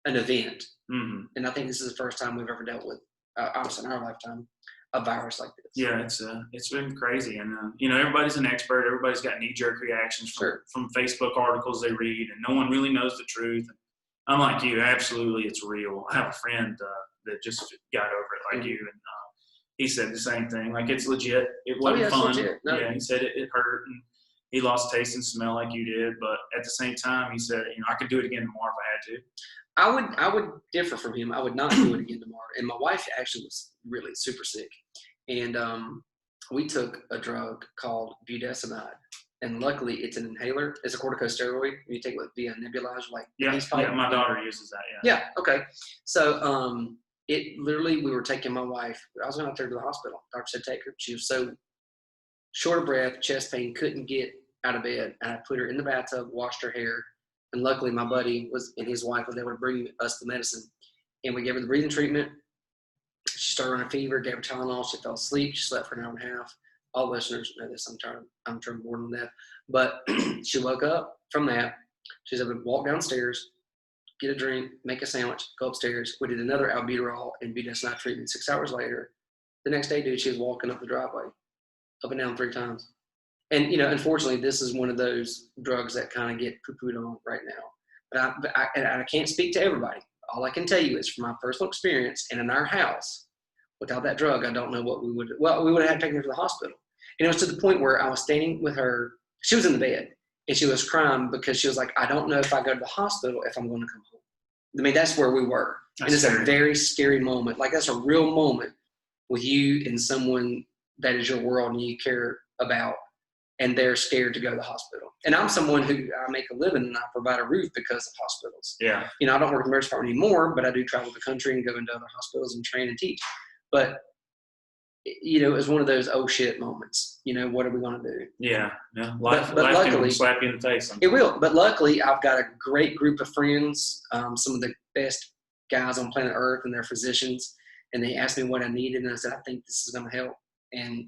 an event. Mm-hmm. And I think this is the first time we've ever dealt with, obviously in our lifetime, a virus like this. Yeah, it's been crazy, and everybody's an expert. Everybody's got knee-jerk reactions from Facebook articles they read, and no one really knows the truth. I'm like you, absolutely, it's real. I have a friend that just got over it, like you, and he said the same thing. Like, it's legit. It wasn't fun. No. Yeah, he said it hurt, and he lost taste and smell like you did. But at the same time, he said, I could do it again tomorrow if I had to. I would differ from him. I would not do it again tomorrow. And my wife actually was really super sick. And we took a drug called budesonide. And luckily, it's an inhaler. It's a corticosteroid. You take it via nebulizer, like these pipe. Yeah, my daughter uses that. Yeah. Yeah. Okay. So, it literally, we were taking my wife. I was going to take her to the hospital. Doctor said take her. She was so short of breath, chest pain, couldn't get out of bed. And I put her in the bathtub, washed her hair, and luckily, my buddy and his wife was able to bring us the medicine. And we gave her the breathing treatment. She started running a fever. Gave her Tylenol. She fell asleep. She slept for an hour and a half. All listeners know this. I'm trying to warn them that. But she woke up from that. She was able to walk downstairs, get a drink, make a sandwich, go upstairs. We did another albuterol and budesonide treatment. 6 hours later, the next day, dude, she was walking up the driveway, up and down 3 times. And, unfortunately, this is one of those drugs that kind of get poo-pooed on right now. But I can't speak to everybody. All I can tell you is from my personal experience and in our house, without that drug, I don't know what we would have had to take her to the hospital. And it was to the point where I was standing with her. She was in the bed, and she was crying because she was like, I don't know if I go to the hospital if I'm going to come home. I mean, that's where we were. And it's a very scary moment. Like, that's a real moment with you and someone that is your world and you care about, and they're scared to go to the hospital. And I'm someone who, I make a living and I provide a roof because of hospitals. Yeah. I don't work in the emergency department anymore, but I do travel the country and go into other hospitals and train and teach. But, it was one of those oh shit moments. What are we going to do? Yeah. Life luckily, can slap you in the face. It will. But luckily, I've got a great group of friends, some of the best guys on planet Earth, and they're physicians. And they asked me what I needed, and I said, I think this is going to help. And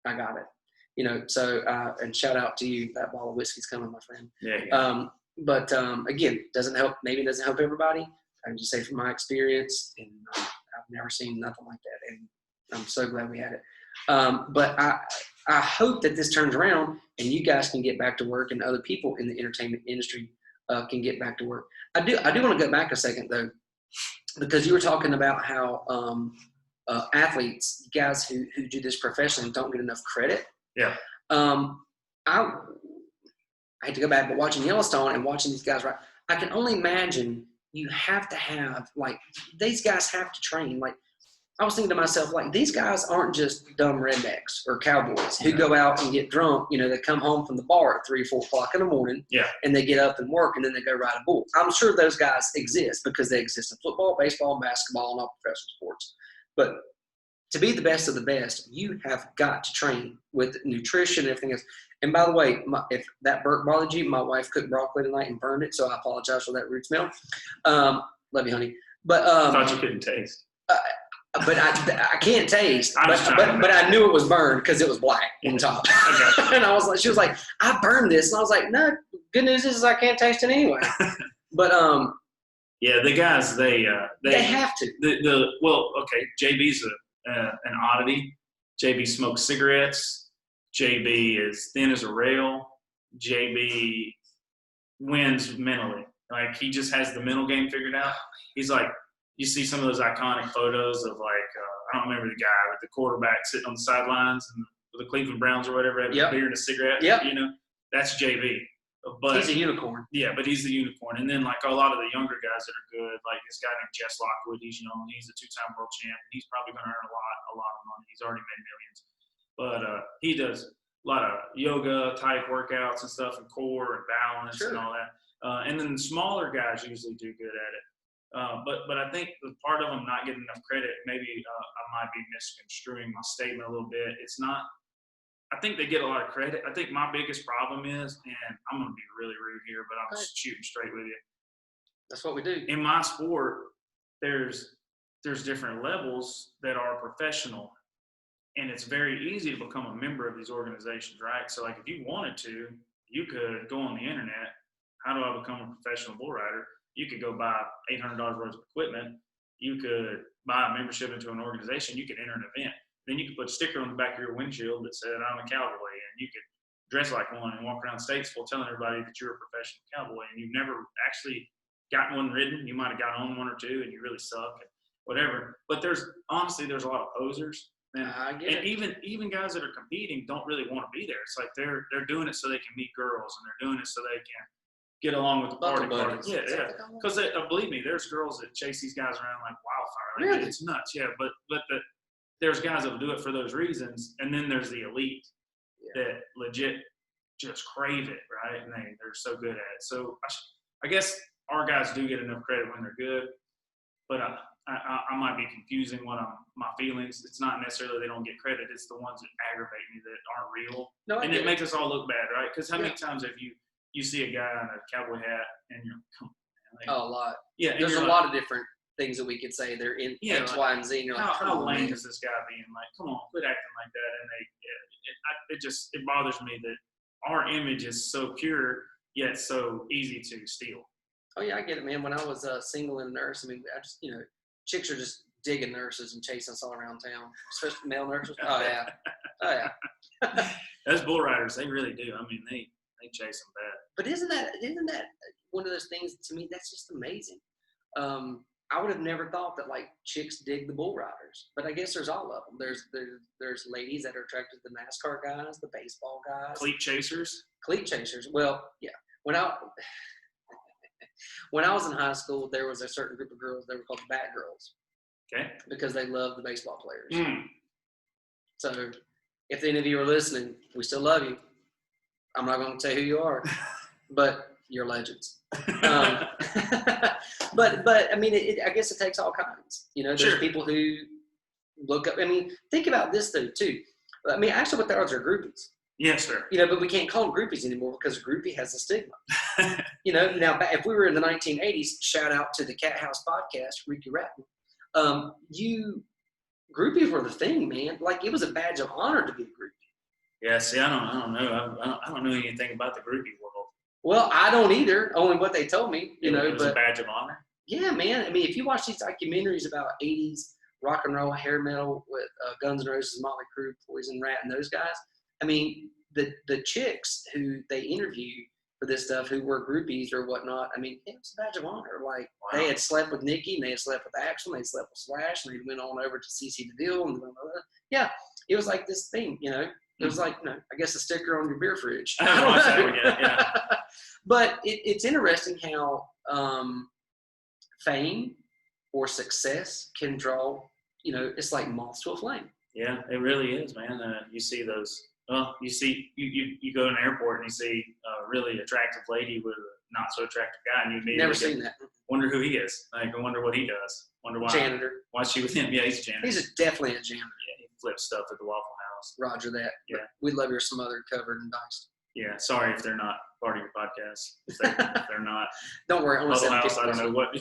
I got it. So, and shout out to you. That bottle of whiskey's coming, my friend. Yeah. But again, doesn't help. Maybe it doesn't help everybody. I can just say from my experience, and I've never seen nothing like that. And I'm so glad we had it. But I hope that this turns around and you guys can get back to work, and other people in the entertainment industry can get back to work. I do want to go back a second though, because you were talking about how athletes, guys who do this professionally, don't get enough credit. Yeah. I hate to go back, but watching Yellowstone and watching these guys, right? I can only imagine you have to have, like, these guys have to train. Like, I was thinking to myself, like, these guys aren't just dumb rednecks or cowboys who go out and get drunk. They come home from the bar at 3 or 4 o'clock in the morning, and they get up and work, and then they go ride a bull. I'm sure those guys exist because they exist in football, baseball, basketball, and all professional sports. But to be the best of the best, you have got to train with nutrition and everything else. And by the way, if that burnt bothered you, my wife cooked broccoli tonight and burned it, so I apologize for that root smell. Love you, honey. But I thought you couldn't taste. But I can't taste. But I knew it was burned because it was black on top. Okay. And she was like, I burned this, and I was like, no. Good news is I can't taste it anyway. But yeah, the guys they have to. Well, okay, JB's an oddity. JB smokes cigarettes. JB is thin as a rail. JB wins mentally. Like, he just has the mental game figured out. He's like, you see some of those iconic photos of, like, I don't remember the guy, but the quarterback sitting on the sidelines and the Cleveland Browns or whatever, having a beer and a cigarette. Yep. That's JB. But he's a unicorn. Yeah, but he's the unicorn. And then, like, a lot of the younger guys that are good, like this guy named Jess Lockwood, he's young, he's a 2-time world champ. He's probably going to earn a lot of money. He's already made millions. But he does a lot of yoga type workouts and stuff, and core and balance and all that. And then the smaller guys usually do good at it. But I think the part of them not getting enough credit, maybe I might be misconstruing my statement a little bit. It's not. I think they get a lot of credit. I think my biggest problem is, and I'm going to be really rude here, but I'm just shooting straight with you. That's what we do. In my sport, there's different levels that are professional, and it's very easy to become a member of these organizations, right? So, like, if you wanted to, you could go on the internet. How do I become a professional bull rider? You could go buy $800 worth of equipment. You could buy a membership into an organization. You could enter an event. Then you could put a sticker on the back of your windshield that said, I'm a cowboy. And you could dress like one and walk around Statesville telling everybody that you're a professional cowboy. And you've never actually gotten one ridden. You might have got on one or two and you really suck and whatever. But there's a lot of posers. And even guys that are competing don't really want to be there. It's like they're doing it so they can meet girls, and they're doing it so they can get along with the party. Yeah. Because believe me, there's girls that chase these guys around like wildfire. Like, it's nuts. Yeah, but there's guys that will do it for those reasons, and then there's the elite that legit just crave it, right? And they're so good at it. So I guess our guys do get enough credit when they're good, but I might be confusing my feelings. It's not necessarily they don't get credit. It's the ones that aggravate me that aren't real. No, and it makes us all look bad, right? Because how many times have you see a guy in a cowboy hat and you're, come on, man. Oh, a lot. Yeah. There's a lot of different things that we could say. They're in X, Y, and Z. And you're like, how lame is this guy being? Like, come on, quit acting like that. And it bothers me that our image is so pure yet so easy to steal. Oh yeah, I get it, man. When I was single and a nurse, I mean, I just, chicks are just digging nurses and chasing us all around town, especially male nurses. Oh yeah. Those bull riders, they really do. I mean, they chase them bad. But isn't that one of those things, to me, that's just amazing. I would have never thought that like chicks dig the bull riders, but I guess there's all of them. There's ladies that are attracted to the NASCAR guys, the baseball guys, Cleat chasers. Well, yeah. When I was in high school, there was a certain group of girls. They were called Bat Girls. Okay. Because they loved the baseball players. Mm. So, if any of you are listening, we still love you. I'm not going to tell who you are, but you're legends. But I mean, I guess it takes all kinds. There's people who look up. I mean, think about this though too. I mean, actually, what the odds are groupies. Yes, sir. But we can't call them groupies anymore because groupie has a stigma. Now if we were in the 1980s, shout out to the Cat House podcast, Ricky Ratton. Groupies were the thing, man. Like it was a badge of honor to be a groupie. Yeah. See, I don't know. I don't know anything about the groupie world. Well, I don't either. Only what they told me. It was a badge of honor. Yeah, man. I mean, if you watch these documentaries about 80s rock and roll, hair metal with Guns N' Roses, Motley Crue, Poison, Rat, and those guys. I mean, the chicks who they interviewed for this stuff, who were groupies or whatnot, I mean, it was a badge of honor. Like, They had slept with Nikki, and they had slept with Axl, and they slept with Slash, and they went on over to CC DeVille. And yeah, it was like this thing, It was like, I guess a sticker on your beer fridge. Yeah. But it's interesting how fame or success can draw, it's like moths to a flame. Yeah, it really is, man. You see those. Well, you go to an airport and you see a really attractive lady with a not so attractive guy, and you immediately never seen that. Wonder who he is. Like, I wonder what he does. Wonder why. Janitor. Why she with him? Yeah, he's a janitor. He's definitely a janitor. Yeah, he flips stuff at the Waffle House. Roger that. Yeah. But we love your smothered, covered, and diced. Yeah, sorry if they're not part of your podcast. If they're not. Don't worry. Huddle House, I don't know what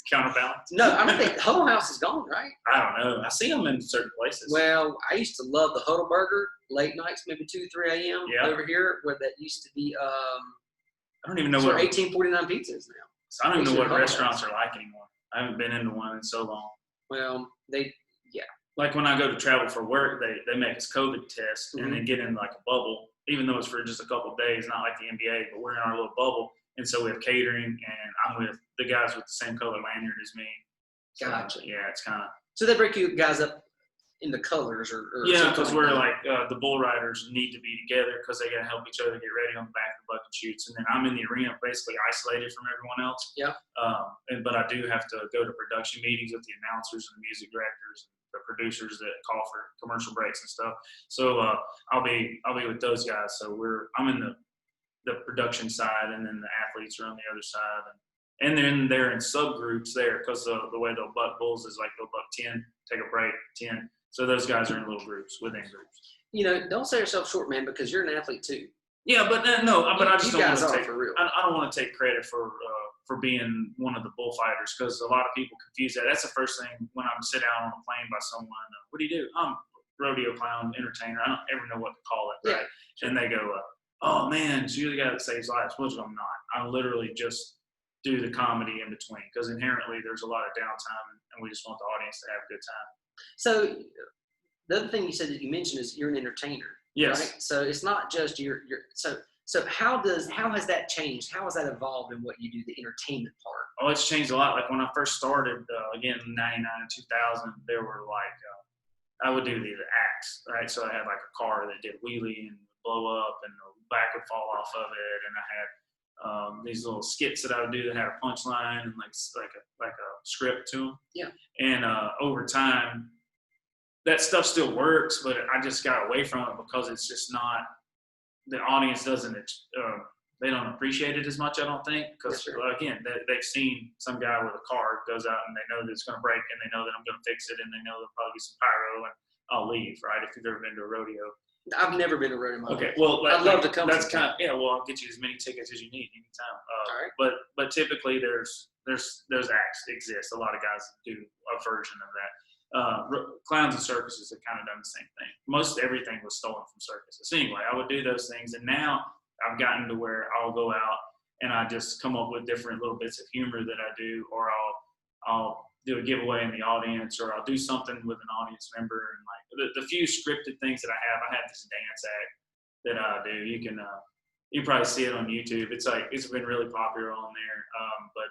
counterbalance. No, I don't think Huddle House is gone, right? I don't know. I see them in certain places. Well, I used to love the Huddle Burger late nights, maybe 2, 3 a.m. over here, where that used to be. I don't even know what 1849 pizzas now. So I don't even know what restaurants are like anymore. I haven't been into one in so long. Well, like when I go to travel for work, they make us COVID test and then get in like a bubble, even though it's for just a couple of days, not like the NBA, but we're in our little bubble. And so we have catering, and I'm with the guys with the same color lanyard as me. So, gotcha. Yeah, it's kind of. So they break you guys up into colors or yeah, because we're like the bull riders need to be together because they got to help each other get ready on the back of the bucket chutes, and then I'm in the arena basically isolated from everyone else. Yeah. But I do have to go to production meetings with the announcers and the music directors and the producers that call for commercial breaks and stuff. So I'll be with those guys. So I'm in the production side, and then the athletes are on the other side, and then they're in subgroups there because the way they'll buck bulls is like they'll buck 10, take a break, 10. So those guys are in little groups, within groups. Don't sell yourself short, man, because you're an athlete too. Yeah, but no, but I just don't want to take. For real. I don't want to take credit for being one of the bullfighters because a lot of people confuse that. That's the first thing when I'm sit down on a plane by someone. What do you do? I'm rodeo clown, entertainer. I don't ever know what to call it, right? Yeah. And they go, "Oh man, so you're the guy that saves lives." Which I'm not. I literally just do the comedy in between because inherently there's a lot of downtime, and we just want the audience to have a good time. So the other thing you said that you mentioned is you're an entertainer. Yes. Right? So it's not just so how has that changed? How has that evolved in what you do, the entertainment part? Oh, it's changed a lot. Like when I first started, again, in 99 and 2000, there were like, I would do the acts, right? So I had like a car that did wheelie and blow up and the back would fall off of it. And I had these little skits that I would do that had a punchline and like a script to them. Yeah. And over time, that stuff still works, but I just got away from it because it's just not the audience doesn't they don't appreciate it as much, I don't think, because again, they've seen some guy with a car goes out and they know that it's going to break and they know that I'm going to fix it and they know there'll probably be some pyro and I'll leave, right? If you've ever been to a rodeo. I've never been to a rodeo. Okay, well, I'd love to come. That's kind of, well, I'll get you as many tickets as you need anytime. All right. But typically there's acts that exist. A lot of guys do a version of that. Clowns and circuses have kind of done the same thing. Most everything was stolen from circuses. Anyway, I would do those things, and now I've gotten to where I'll go out and I just come up with different little bits of humor that I do, or I'll do a giveaway in the audience, or I'll do something with an audience member. And like the few scripted things that I have this dance act that I do. You can probably see it on YouTube. It's been really popular on there. But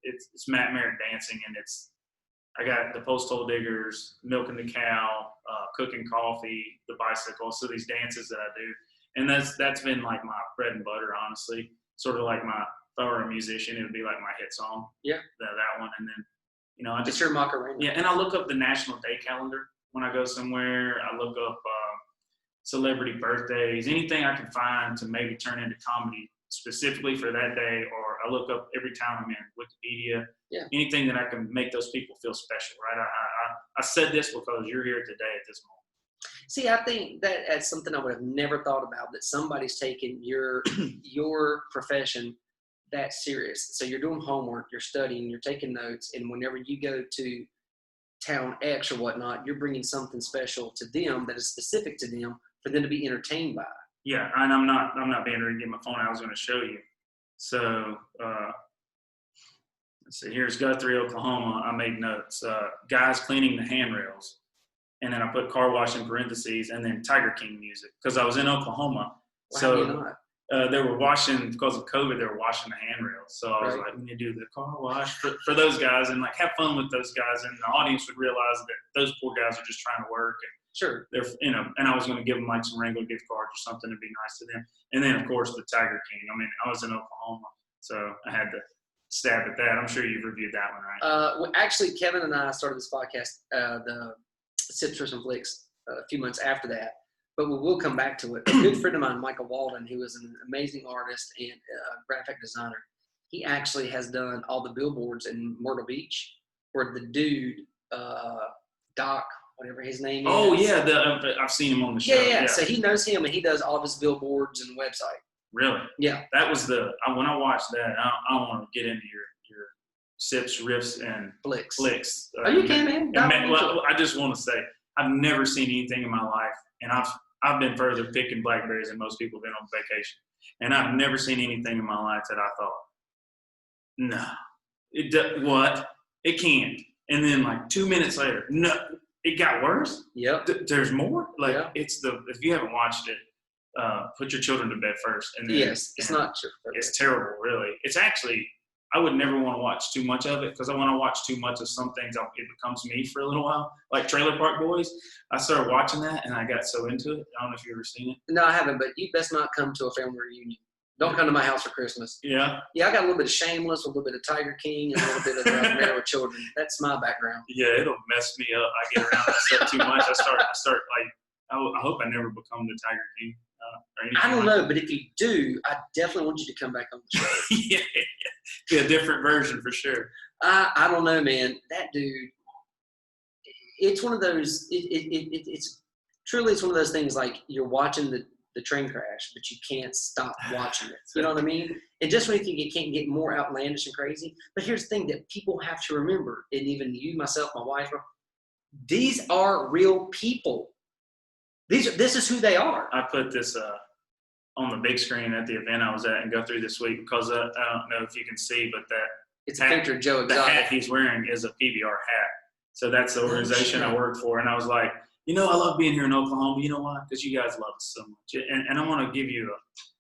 it's Matt Merritt dancing, and I got the post hole diggers, milking the cow, cooking coffee, the bicycle. So these dances that I do. And that's been like my bread and butter, honestly. Sort of like if I were a musician, it would be like my hit song. Yeah. That one. And then, I just. It's your Macarena. Yeah. And I look up the national day calendar when I go somewhere. I look up celebrity birthdays, anything I can find to maybe turn into comedy specifically for that day. Or I look up every town I'm in, Wikipedia. Yeah. Anything that I can make those people feel special, right? I said this because you're here today at this moment. See, I think that's something I would have never thought about, that somebody's taking your profession that serious. So you're doing homework, you're studying, you're taking notes, and whenever you go to town X or whatnot, you're bringing something special to them that is specific to them for them to be entertained by. Yeah, and I'm not being ready to get my phone. I was going to show you. So let's see. Here's Guthrie, Oklahoma. I made notes. Guys cleaning the handrails. And then I put car wash in parentheses, and then Tiger King music, because I was in Oklahoma. Why so not? They were washing, because of COVID, they were washing the handrails. So I was like, we need to do the car wash for those guys and like have fun with those guys. And the audience would realize that those poor guys are just trying to work. And sure. They're, and I was going to give them like some Wrangler gift cards or something to be nice to them. And then, of course, the Tiger King. I mean, I was in Oklahoma, so I had to stab at that. I'm sure you've reviewed that one, right? Well, actually, Kevin and I started this podcast, the Sponsers and Flicks, a few months after that, but we will come back to it. A good friend of mine, Michael Walden, who is an amazing artist and graphic designer, he actually has done all the billboards in Myrtle Beach where the dude, Doc, whatever his name is. Oh, yeah, I've seen him on the show. Yeah, so he knows him, and he does all of his billboards and website. Really? Yeah. That was when I watched that, I want to get into your sips, riffs, and flicks. Oh, you can, man. Well, I just want to say, I've never seen anything in my life, and I've been further picking blackberries than most people have been on vacation, and I've never seen anything in my life that I thought, no, what? It can't. And then like 2 minutes later, no, it got worse. Yep. There's more. Like yeah. If you haven't watched it, put your children to bed first. And then, yes, it's not true. It's terrible, really. It's actually. I would never want to watch too much of it, because I want to watch too much of some things, it becomes me for a little while. Like Trailer Park Boys, I started watching that and I got so into it. I don't know if you've ever seen it. No, I haven't, but you best not come to a family reunion. Don't come to my house for Christmas. Yeah? Yeah, I got a little bit of Shameless, a little bit of Tiger King, and a little bit of Married with Children. That's my background. Yeah, it'll mess me up. I get around that stuff too much. I start like, I hope I never become the Tiger King. I don't know, but if you do, I definitely want you to come back on the show. Yeah, be a different version for sure. I don't know, man. That dude, it's one of those. It's truly it's one of those things like you're watching the train crash, but you can't stop watching it. You know what I mean? And just when you think it can't get more outlandish and crazy, but here's the thing that people have to remember, and even you, myself, my wife, these are real people. This is who they are. I put this on the big screen at the event I was at and go through this week, because I don't know if you can see, but it's a picture of Joe Exotic. The Exotic. hat he's wearing is a PBR hat. So that's the organization I work for. And I was like, I love being here in Oklahoma. You know why? Because you guys love us so much. And I want to give you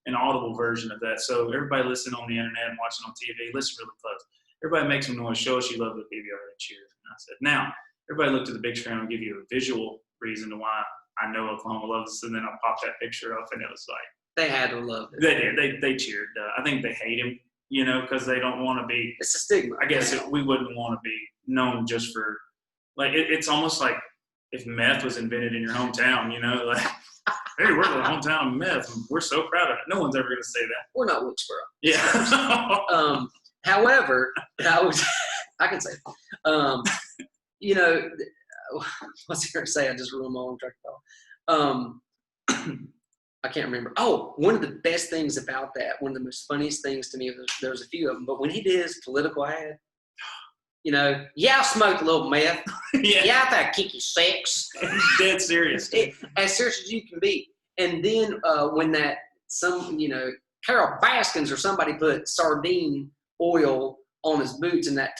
an audible version of that. So everybody listening on the internet and watching on TV, listen really close. Everybody make some noise. Show us you love the PBR and cheers. And I said, now, everybody look to the big screen. I'll give you a visual reason to why I know Oklahoma loves us. And then I popped that picture up, and it was like, they had to love it. They did. They cheered. I think they hate him, because they don't want to be. It's a stigma. I guess we wouldn't want to be known just for, like, it's almost like if meth was invented in your hometown, like Hey, we're the hometown of meth. And we're so proud of it. No one's ever going to say that. We're not Wilkesboro. Yeah. However, I can say, you know, what's I going to say? I just ruined my own track of thought. I can't remember. Oh, one of the best things about that, one of the most funniest things to me, there was a few of them, but when he did his political ad, you know, I smoked a little meth. I thought kick you sex. Dead serious. As serious as you can be. And then when Carol Baskins or somebody put sardine oil on his boots and that,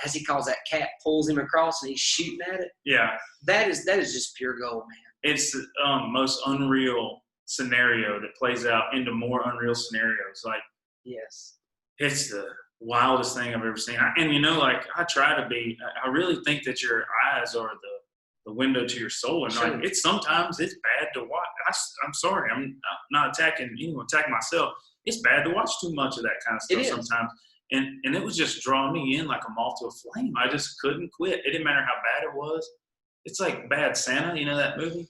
as he calls that, cat pulls him across and he's shooting at it. Yeah. That is just pure gold, man. It's the most unreal scenario that plays out into more unreal scenarios. Like, yes, it's the wildest thing I've ever seen. I try to be. I really think that your eyes are the window to your soul, and sure. Sometimes it's bad to watch. I'm sorry, I'm not attacking anyone, attacking myself. It's bad to watch too much of that kind of stuff sometimes. And it was just drawing me in like a moth to a flame. I just couldn't quit. It didn't matter how bad it was. It's like Bad Santa, you know that movie?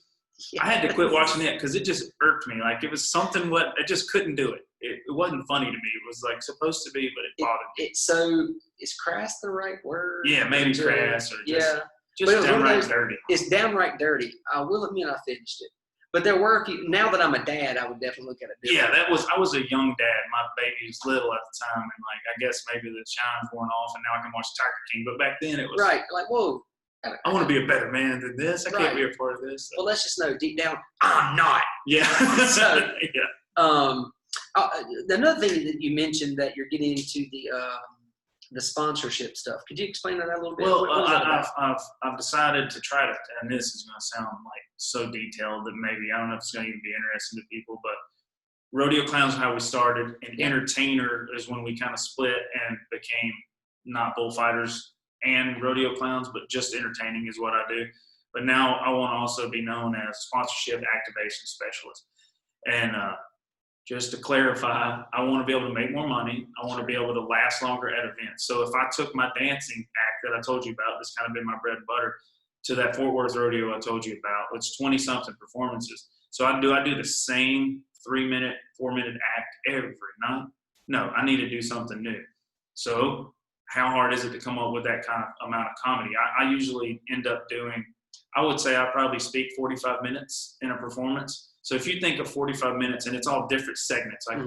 Yeah. I had to quit watching it because it just irked me. Like, it was something I just couldn't do it. It wasn't funny to me. It was like supposed to be, but it bothered me. So is crass the right word? Yeah, maybe crass or just downright dirty. It's downright dirty. I will admit I finished it. But there were a few. Now that I'm a dad, I would definitely look at it differently. Yeah, I was a young dad. My baby was little at the time, and I guess maybe the chime's worn off, and now I can watch Tiger King. But back then it was right. Like, whoa. I want to be a better man than this. I can't be a part of this. So. Well, let's just know deep down, I'm not. Yeah. So, another thing that you mentioned that you're getting into the sponsorship stuff. Could you explain that a little bit? Well, I've decided to try to, and this is going to sound like so detailed that maybe I don't know if it's going to even be interesting to people, but Rodeo Clowns is how we started, and Entertainer is when we kind of split and became not bullfighters and rodeo clowns, but just entertaining is what I do. But now I want to also be known as sponsorship activation specialist. And just to clarify, I want to be able to make more money. I want to be able to last longer at events. So if I took my dancing act that I told you about, that's kind of been my bread and butter, to that Fort Worth rodeo I told you about, it's 20-something performances. So I do the same 3-minute, 4-minute act every night? No, I need to do something new. So how hard is it to come up with that kind of amount of comedy? I usually end up doing, I would say I probably speak 45 minutes in a performance. So if you think of 45 minutes, and it's all different segments, like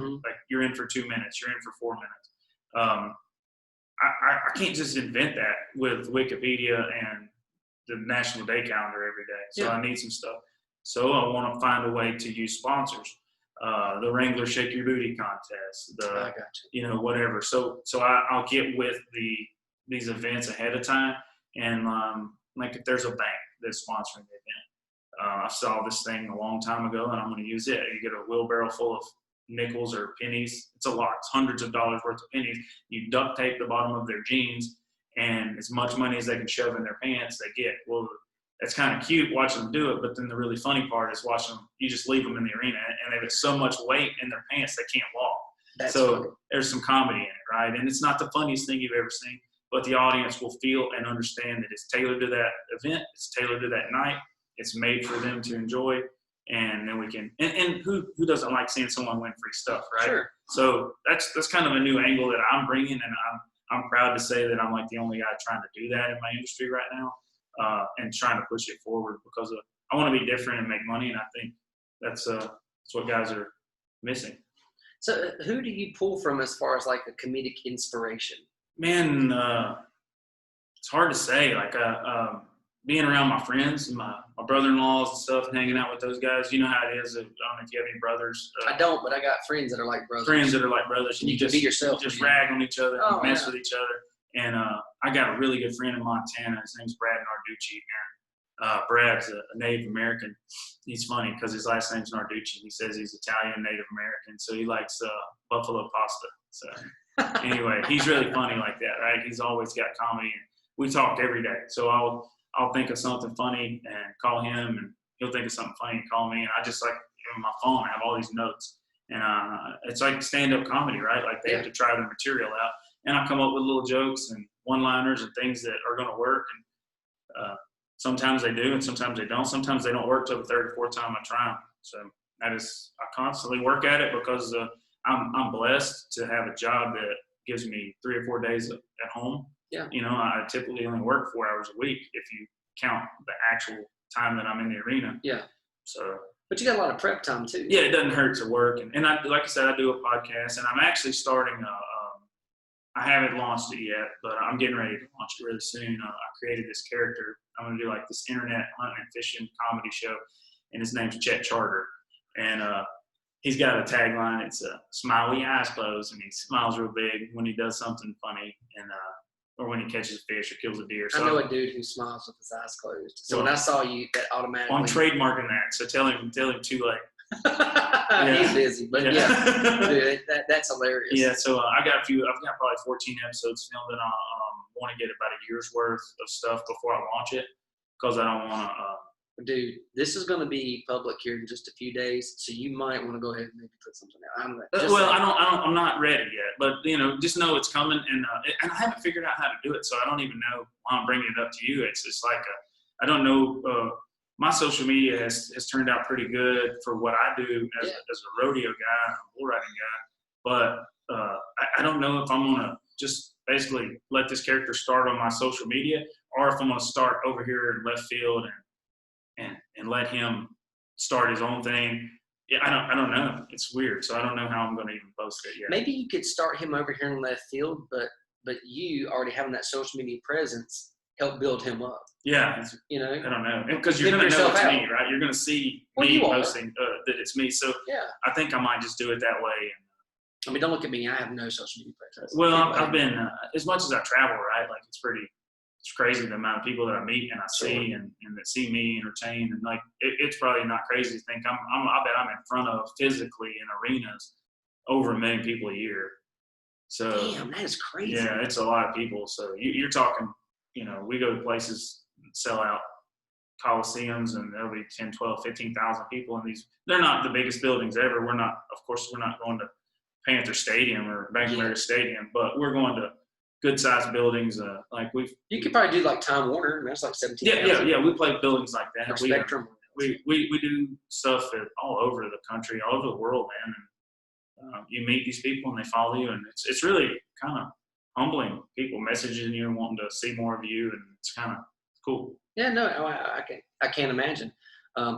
you're in for 2 minutes, you're in for 4 minutes. I can't just invent that with Wikipedia and the National Day Calendar every day. So I need some stuff. So I want to find a way to use sponsors. The Wrangler Shake Your Booty contest, whatever. So I'll get with these events ahead of time, and like if there's a bank that's sponsoring the event, I saw this thing a long time ago, and I'm going to use it. You get a wheelbarrow full of nickels or pennies. It's a lot. It's hundreds of dollars worth of pennies. You duct tape the bottom of their jeans, and as much money as they can shove in their pants, they get. Well, it's kind of cute watching them do it, but then the really funny part is watching them. You just leave them in the arena, and they've got so much weight in their pants they can't walk. That's funny. There's some comedy in it, right? And it's not the funniest thing you've ever seen, but the audience will feel and understand that it's tailored to that event. It's tailored to that night. It's made for them to enjoy, and then we can. And who doesn't like seeing someone win free stuff, right? Sure. So that's kind of a new angle that I'm bringing, and I'm proud to say that I'm like the only guy trying to do that in my industry right now. And trying to push it forward because I want to be different and make money, and I think that's what guys are missing. So who do you pull from as far as like a comedic inspiration? Man, it's hard to say. Like being around my friends, my brother-in-laws and stuff, and hanging out with those guys. You know how it is. I don't know if you have any brothers. I don't, but I got friends that are like brothers. Friends that are like brothers. And you just be yourself. You just rag on each other and mess with each other. And I got a really good friend in Montana. His name's Brad Narducci. And Brad's a Native American. He's funny because his last name's Narducci. He says he's Italian Native American, so he likes buffalo pasta. So anyway, he's really funny like that, right? He's always got comedy, and we talk every day. So I'll think of something funny and call him, and he'll think of something funny and call me. And I just like on my phone, I have all these notes, and it's like stand-up comedy, right? Like they have to try their material out. And I come up with little jokes and one-liners and things that are going to work. And sometimes they do, and sometimes they don't. Sometimes they don't work till the third or fourth time I try them. So I constantly work at it because I'm blessed to have a job that gives me 3 or 4 days at home. Yeah. I typically only work 4 hours a week if you count the actual time that I'm in the arena. Yeah. So. But you got a lot of prep time too. Yeah, it doesn't hurt to work, and I, like I said, I do a podcast, and I'm actually starting I haven't launched it yet, but I'm getting ready to launch it really soon. I created this character. I'm going to do like this internet hunting and fishing comedy show, and his name's Chet Charter. And he's got a tagline. It's smiley eyes closed, and he smiles real big when he does something funny, and or when he catches a fish or kills a deer. So I know a dude who smiles with his eyes closed. So when I saw you, that automatically. I'm trademarking that, so tell him too late. He's busy, but dude, that's hilarious. Yeah, so I've got probably 14 episodes filmed, and I want to get about a year's worth of stuff before I launch it, because I don't want to. Dude, this is going to be public here in just a few days, so you might want to go ahead and maybe put something out. I'm not ready yet, but just know it's coming, and I haven't figured out how to do it, so I don't even know why I'm bringing it up to you. It's just like I don't know. My social media has turned out pretty good for what I do as a rodeo guy, a bull riding guy. But I don't know if I'm going to just basically let this character start on my social media, or if I'm going to start over here in left field and let him start his own thing. Yeah, I don't know. It's weird, so I don't know how I'm going to even post it yet. Maybe you could start him over here in left field, but you already having that social media presence help build him up. Yeah. I don't know. Because you're going to know it's me, right? You're going to see me posting that it's me. So I think I might just do it that way. I mean, don't look at me. I have no social media presence. Well, I've been, as much as I travel, right? Like it's crazy the amount of people that I meet and I see and that see me entertain. And like, it's probably not crazy to think I bet I'm in front of physically in arenas over 1 million people a year. So damn, that is crazy. Yeah, it's a lot of people. So you're talking, we go to places that sell out coliseums and there'll be 10, 12, 15,000 people in these. They're not the biggest buildings ever. We're not going to Panther Stadium or Bank of America Stadium, but we're going to good sized buildings. You could probably do like Time Warner. That's like 17,000. Yeah. We play buildings like that. Or Spectrum. We do stuff all over the country, all over the world, man. And you meet these people and they follow you, and it's really kind of humbling. People messaging you and wanting to see more of you, and it's kind of cool. Yeah, no, I can't imagine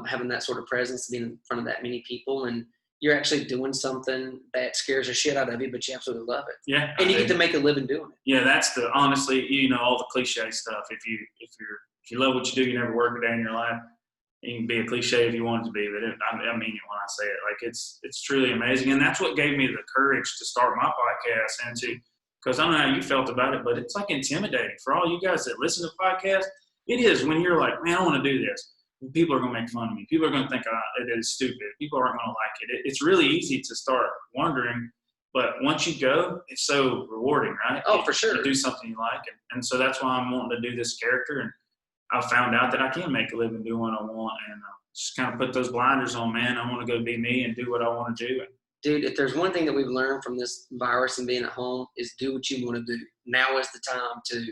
having that sort of presence, being in front of that many people, and you're actually doing something that scares the shit out of you, but you absolutely love it. Yeah, and you get to make a living doing it. Yeah, that's honestly, all the cliche stuff. If you love what you do, you never work a day in your life. You can be a cliche if you want it to be, but I mean it when I say it. Like it's truly amazing, and that's what gave me the courage to start my podcast and because I don't know how you felt about it, but it's like intimidating for all you guys that listen to podcasts. It is when you're like, man, I want to do this. People are going to make fun of me. People are going to think it is stupid. People aren't going to like it. It's really easy to start wondering, but once you go, it's so rewarding, right? Oh, for sure. You do something you like, and so that's why I'm wanting to do this character, and I found out that I can make a living doing what I want, and just kind of put those blinders on, man. I want to go be me and do what I want to do. Dude, if there's one thing that we've learned from this virus and being at home is do what you want to do. Now is the time to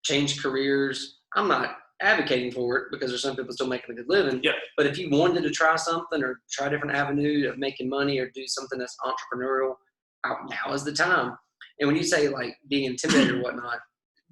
change careers. I'm not advocating for it because there's some people still making a good living. Yeah. But if you wanted to try something or try a different avenue of making money or do something that's entrepreneurial, now is the time. And when you say like being intimidated or whatnot,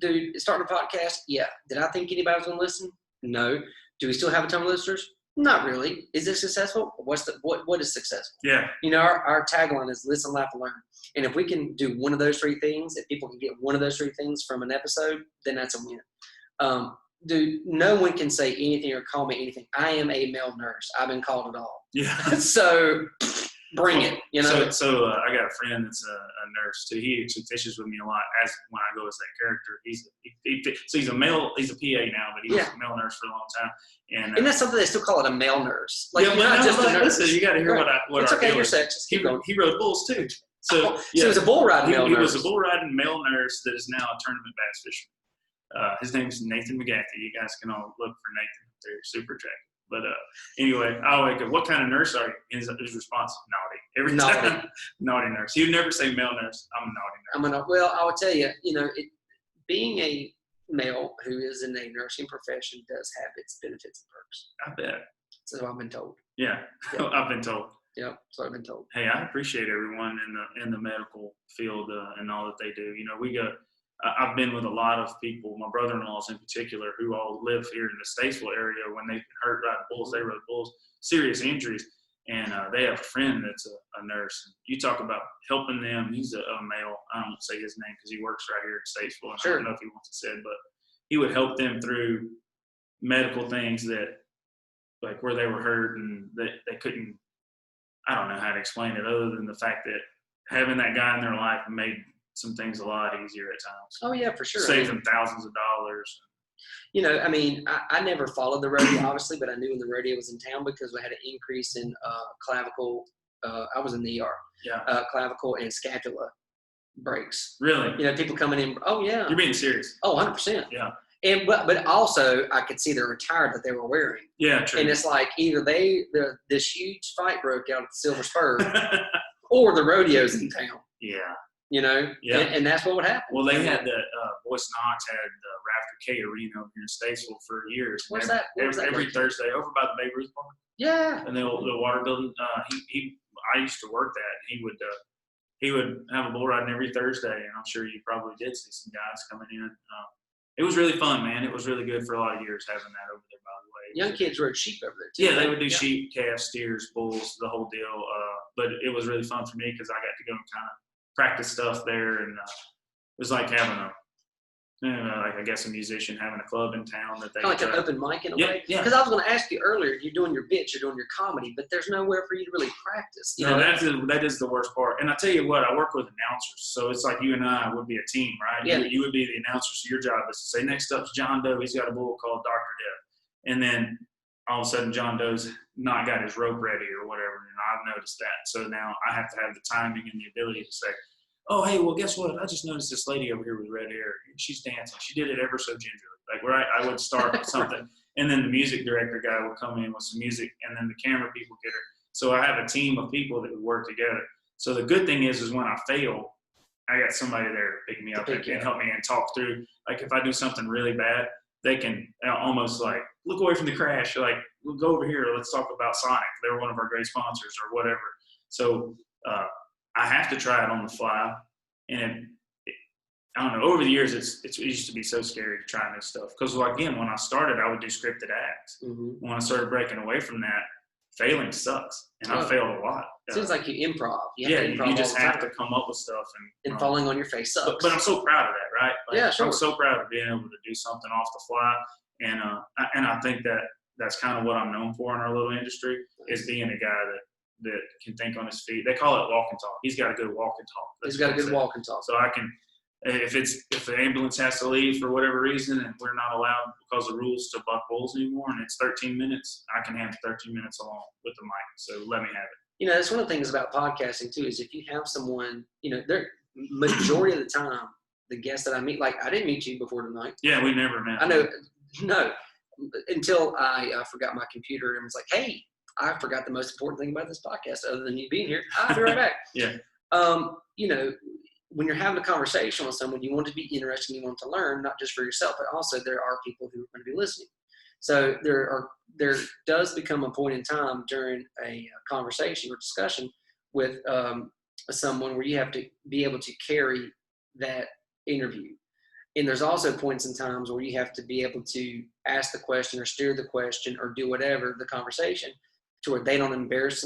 dude, starting a podcast, yeah. Did I think anybody was going to listen? No. Do we still have a ton of listeners? Not really. Is it successful? What is successful? Yeah. Our tagline is listen, laugh, and learn. And if we can do one of those 3 things, if people can get one of those 3 things from an episode, then that's a win. Dude, no one can say anything or call me anything. I am a male nurse. I've been called it all. Yeah. So bring it. So I got a friend that's a nurse too. He actually fishes with me a lot. As when I go as that character, he's a male. He's a PA now, but he was a male nurse for a long time. And that's something they still call it a male nurse. Like yeah, you're not just a nurse. Listen, you got to hear what it's our okay. deal You're is. sexist. He rode bulls too. So he was a bull riding male nurse. He was a bull riding male nurse that is now a tournament bass fisherman. His name is Nathan McGathy. You guys can all look for Nathan. They're super attractive. But anyway, what kind of nurse are you? His response, naughty. Every time, naughty nurse. He'd never say male nurse. I'm a naughty nurse. Well, I will tell you, being a male who is in a nursing profession does have its benefits and perks. I bet. So I've been told. Yeah, Yep. I've been told. Yep, so I've been told. Hey, I appreciate everyone in the medical field and all that they do. You know, I've been with a lot of people, my brother-in-laws in particular, who all live here in the Statesville area. When they hurt riding bulls, they rode bulls, serious injuries, and they have a friend that's a nurse. And you talk about helping them. He's a male. I don't say his name because he works right here in Statesville. And Sure. I don't know if he wants it said, but he would help them through medical things that, like where they were hurt and they couldn't. I don't know how to explain it other than the fact that having that guy in their life made some things a lot easier at times. Oh yeah, for sure. Saved them thousands of dollars. You know, I mean, I never followed the rodeo, obviously, but I knew when the rodeo was in town because we had an increase in clavicle. I was in the ER. Yeah. Clavicle and scapula breaks. Really? You know, people coming in. Oh yeah. You're being serious. Oh, 100%. Yeah. And but also I could see the attire that they were wearing. Yeah, true. And it's like either this huge fight broke out at the Silver Spur, or the rodeo's in town. Yeah. You know. Yeah. And that's what would happen. Well, they had the Boyce Knox had the Rafter K Arena over here in Statesville for years. What's that? Every Thursday over by the Babe Ruth Park. Yeah. And the water building. I used to work that. And he would have a bull riding every Thursday, and I'm sure you probably did see some guys coming in. It was really fun, man. It was really good for a lot of years having that over there, by the way. Young kids rode sheep over there, too. Yeah, they would do sheep, calves, steers, bulls, the whole deal. But it was really fun for me because I got to go and kind of practice stuff there. And it was like having I guess a musician having a club in town that they kind of like an open mic in a way. Yeah. Because I was going to ask you earlier, you're doing your bits, you're doing your comedy, but there's nowhere for you to really practice. No, that is the worst part. And I tell you what, I work with announcers, so it's like you and I would be a team, right? Yeah. You would be the announcer, so your job is to say, next up's John Doe. He's got a bull called Dr. Death. And then all of a sudden John Doe's not got his rope ready or whatever, and I've noticed that. So now I have to have the timing and the ability to say, oh, hey, well, guess what? I just noticed this lady over here with red hair. She's dancing. She did it ever so gingerly. Like, where I would start with something, and then the music director guy would come in with some music, and then the camera people get her. So I have a team of people that would work together. So the good thing is when I fail, I got somebody there to pick me up and help me and talk through. Like, if I do something really bad, they can almost like look away from the crash. Like, we'll go over here. Let's talk about Sonic. They're one of our great sponsors or whatever. So I have to try it on the fly. And I don't know, over the years, it used to be so scary to try new stuff. Because, again, when I started, I would do scripted acts. Mm-hmm. When I started breaking away from that, failing sucks. And I failed a lot. Seems like you improv. You just have to come up with stuff. And falling on your face sucks. But I'm so proud of that, right? Like, yeah, sure. I'm so proud of being able to do something off the fly. And I think that's kind of what I'm known for in our little industry, is being a guy that can think on his feet. They call it walk and talk. He's got a good walk and talk. He's got a good walk and talk. So I can, if the ambulance has to leave for whatever reason and we're not allowed because of rules to buck bulls anymore and it's 13 minutes, I can have 13 minutes along with the mic. So let me have it. You know, that's one of the things about podcasting too, is if you have someone, you know, they're majority of the time, the guests that I meet, like I didn't meet you before tonight. Yeah, we never met. I know, no, until I forgot my computer and was like, hey, I forgot the most important thing about this podcast other than you being here. I'll be right back. Yeah. You know, when you're having a conversation with someone, you want to be interesting, you want to learn, not just for yourself, but also there are people who are going to be listening. So there does become a point in time during a conversation or discussion with someone where you have to be able to carry that interview. And there's also points in times where you have to be able to ask the question or steer the question or do whatever the conversation to where they don't embarrass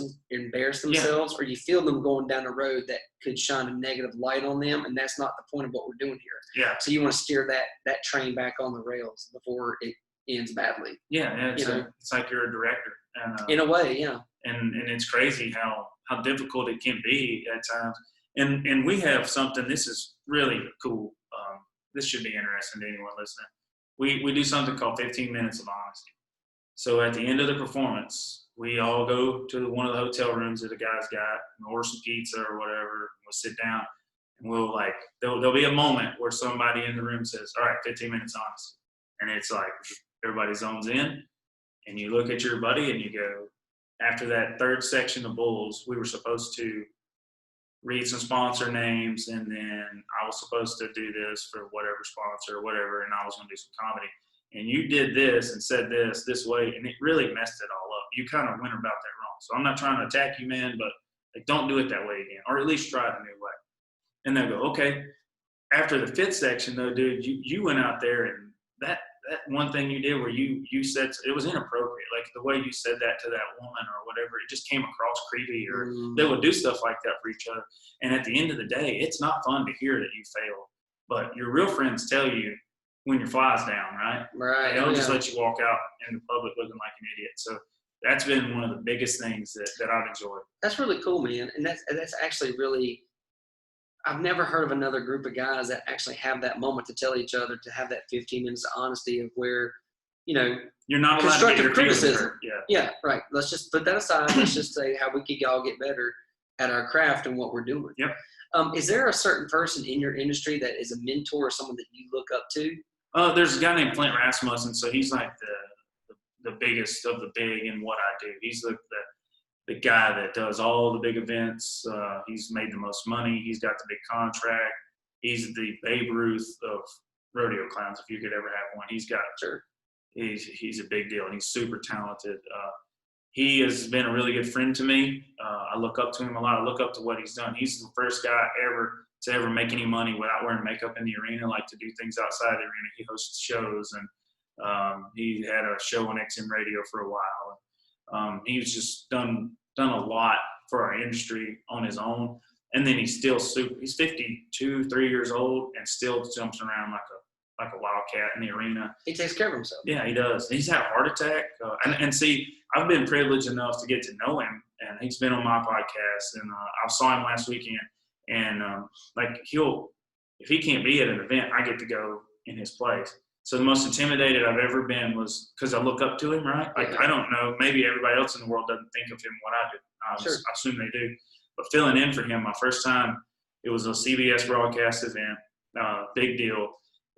themselves, or you feel them going down a road that could shine a negative light on them, and that's not the point of what we're doing here. Yeah. So you want to steer that train back on the rails before it ends badly. Yeah, it's like you're a director. And, in a way, yeah. And it's crazy how difficult it can be at times. And we have something, this is really cool. This should be interesting to anyone listening. We do something called 15 Minutes of Honesty. So at the end of the performance, we all go to one of the hotel rooms that the guy's got and order some pizza or whatever. We'll sit down and we'll there'll be a moment where somebody in the room says, all right, 15 minutes honesty. And it's like everybody zones in and you look at your buddy and you go, after that third section of bulls, we were supposed to read some sponsor names, and then I was supposed to do this for whatever sponsor or whatever, and I was going to do some comedy. And you did this and said this way, and it really messed it all up. you kind of went about that wrong. So I'm not trying to attack you, man, but like, don't do it that way again, or at least try it a new way. And they'll go, okay. After the fifth section, though, dude, you went out there, and that one thing you did where you said it was inappropriate. Like the way you said that to that woman or whatever, it just came across creepy. Or they would do stuff like that for each other. And at the end of the day, it's not fun to hear that you failed. But your real friends tell you when your fly's down, right? Right. They don't just let you walk out in the public looking like an idiot. So that's been one of the biggest things that I've enjoyed. That's really cool, man. And that's actually really, I've never heard of another group of guys that actually have that moment to tell each other, to have that 15 minutes of honesty of where, you know, you're not allowed constructive to get your criticism. hurt. Yeah, right. Let's just put that aside. Let's just say how we could all get better at our craft and what we're doing. Yep. Is there a certain person in your industry that is a mentor or someone that you look up to? There's a guy named Flint Rasmussen, so he's like the biggest of the big in what I do. He's the guy that does all the big events. He's made the most money. He's got the big contract. He's the Babe Ruth of rodeo clowns, if you could ever have one. He's got he's a big deal, and he's super talented. He has been a really good friend to me. I look up to him a lot. I look up to what he's done. He's the first guy to ever make any money without wearing makeup in the arena, like to do things outside the arena. He hosts shows, and he had a show on XM Radio for a while. He's just done a lot for our industry on his own. And then he's 52, 3 years old, and still jumps around like a wildcat in the arena. He takes care of himself. Yeah, he does. He's had a heart attack. And see, I've been privileged enough to get to know him, and he's been on my podcast, and I saw him last weekend. And if he can't be at an event, I get to go in his place. So the most intimidated I've ever been was because I look up to him, right? Like, I don't know, maybe everybody else in the world doesn't think of him what I do. I assume they do. But filling in for him, my first time, it was a CBS broadcast event, big deal.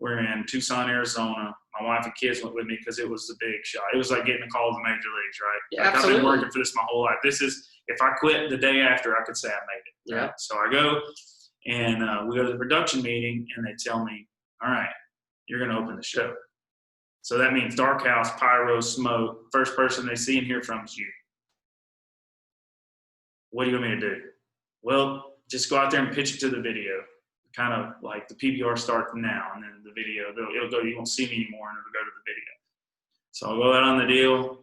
We're in Tucson, Arizona. My wife and kids went with me because it was the big shot. It was like getting a call to the major leagues, right? Yeah, like, absolutely. I've been working for this my whole life. If I quit the day after, I could say I made it. Right? Yeah. So I go, and we go to the production meeting, and they tell me, all right, you're going to open the show. So that means dark house, pyro, smoke. First person they see and hear from is you. What do you want me to do? Well, just go out there and pitch it to the video. Kind of like the PBR starts now, and then the video, it'll go, you won't see me anymore, and it'll go to the video. So I'll go out on the deal,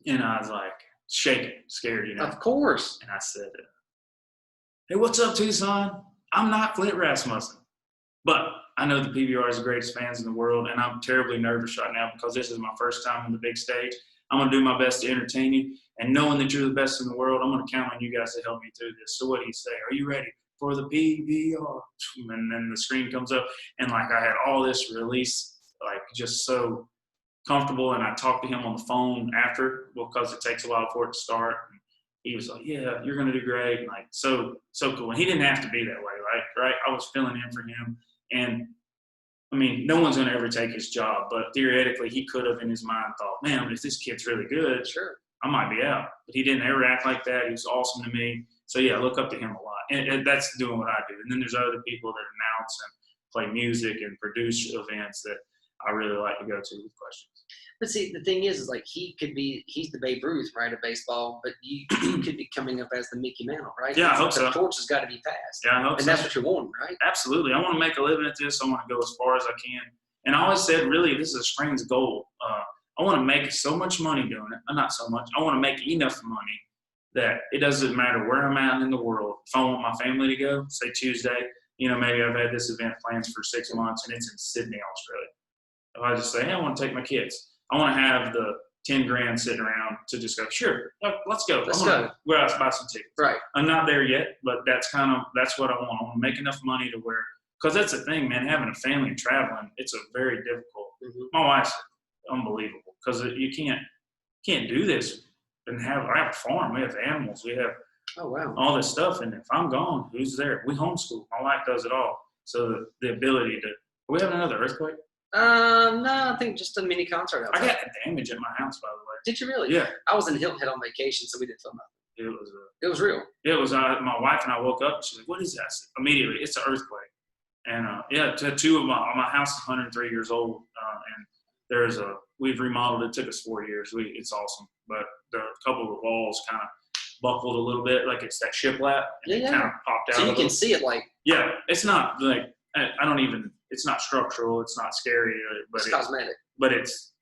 and I was like shaking, scared, Of course. And I said, hey, what's up, Tucson? I'm not Flint Rasmussen, but I know the PBR is the greatest fans in the world, and I'm terribly nervous right now because this is my first time on the big stage. I'm going to do my best to entertain you, and knowing that you're the best in the world, I'm going to count on you guys to help me through this. So what do you say? Are you ready for the PBR? And then the screen comes up, and like I had all this release, like just so comfortable. And I talked to him on the phone after, because it takes a while for it to start. And he was like, yeah, you're going to do great. And like, so cool. And he didn't have to be that way, right? I was filling in for him. And I mean, no one's going to ever take his job, but theoretically he could have in his mind thought, man, if this kid's really good, sure, I might be out. But he didn't ever act like that. He was awesome to me. So yeah, I look up to him a lot. And that's doing what I do. And then there's other people that announce and play music and produce events that I really like to go to with questions. But see, the thing is like he's the Babe Ruth, right, of baseball, but you could be coming up as the Mickey Mantle, right? Yeah, I hope so. The torch has got to be passed. Yeah, I hope so. And that's what you're wanting, right? Absolutely. I want to make a living at this. I want to go as far as I can. And I always said, really, this is a Springs goal. I want to make so much money doing it. Not so much. I want to make enough money that it doesn't matter where I'm at in the world. If I want my family to go, say Tuesday, maybe I've had this event planned for 6 months and it's in Sydney, Australia. If I just say, hey, I want to take my kids. I want to have the 10 grand sitting around to just go, sure, let's go. Let's go. Go out and buy some tickets. Right. I'm not there yet, but that's what I want. I want to make enough money to where, because that's the thing, man, having a family and traveling, it's a very difficult. Mm-hmm. My wife's unbelievable because you can't do this and I have a farm. We have animals. We have all this stuff. And if I'm gone, who's there? We homeschool. My wife does it all. So the ability to, are we having another earthquake? No, I think just a mini concert outside. I got damage at my house, by the way. Did you really? Yeah. I was in Hilton Head on vacation, so we didn't film that. It was real. It was, my wife and I woke up, she's like, what is that? I said, immediately, it's an earthquake. And, two of my house is 103 years old, and there's a we've remodeled it. It took us 4 years. It's awesome, but a couple of the walls kind of buckled a little bit, like it's that shiplap, and it kind of popped out. So you can see it like. Yeah, it's not like it's not structural. It's not scary, but it's cosmetic. But it's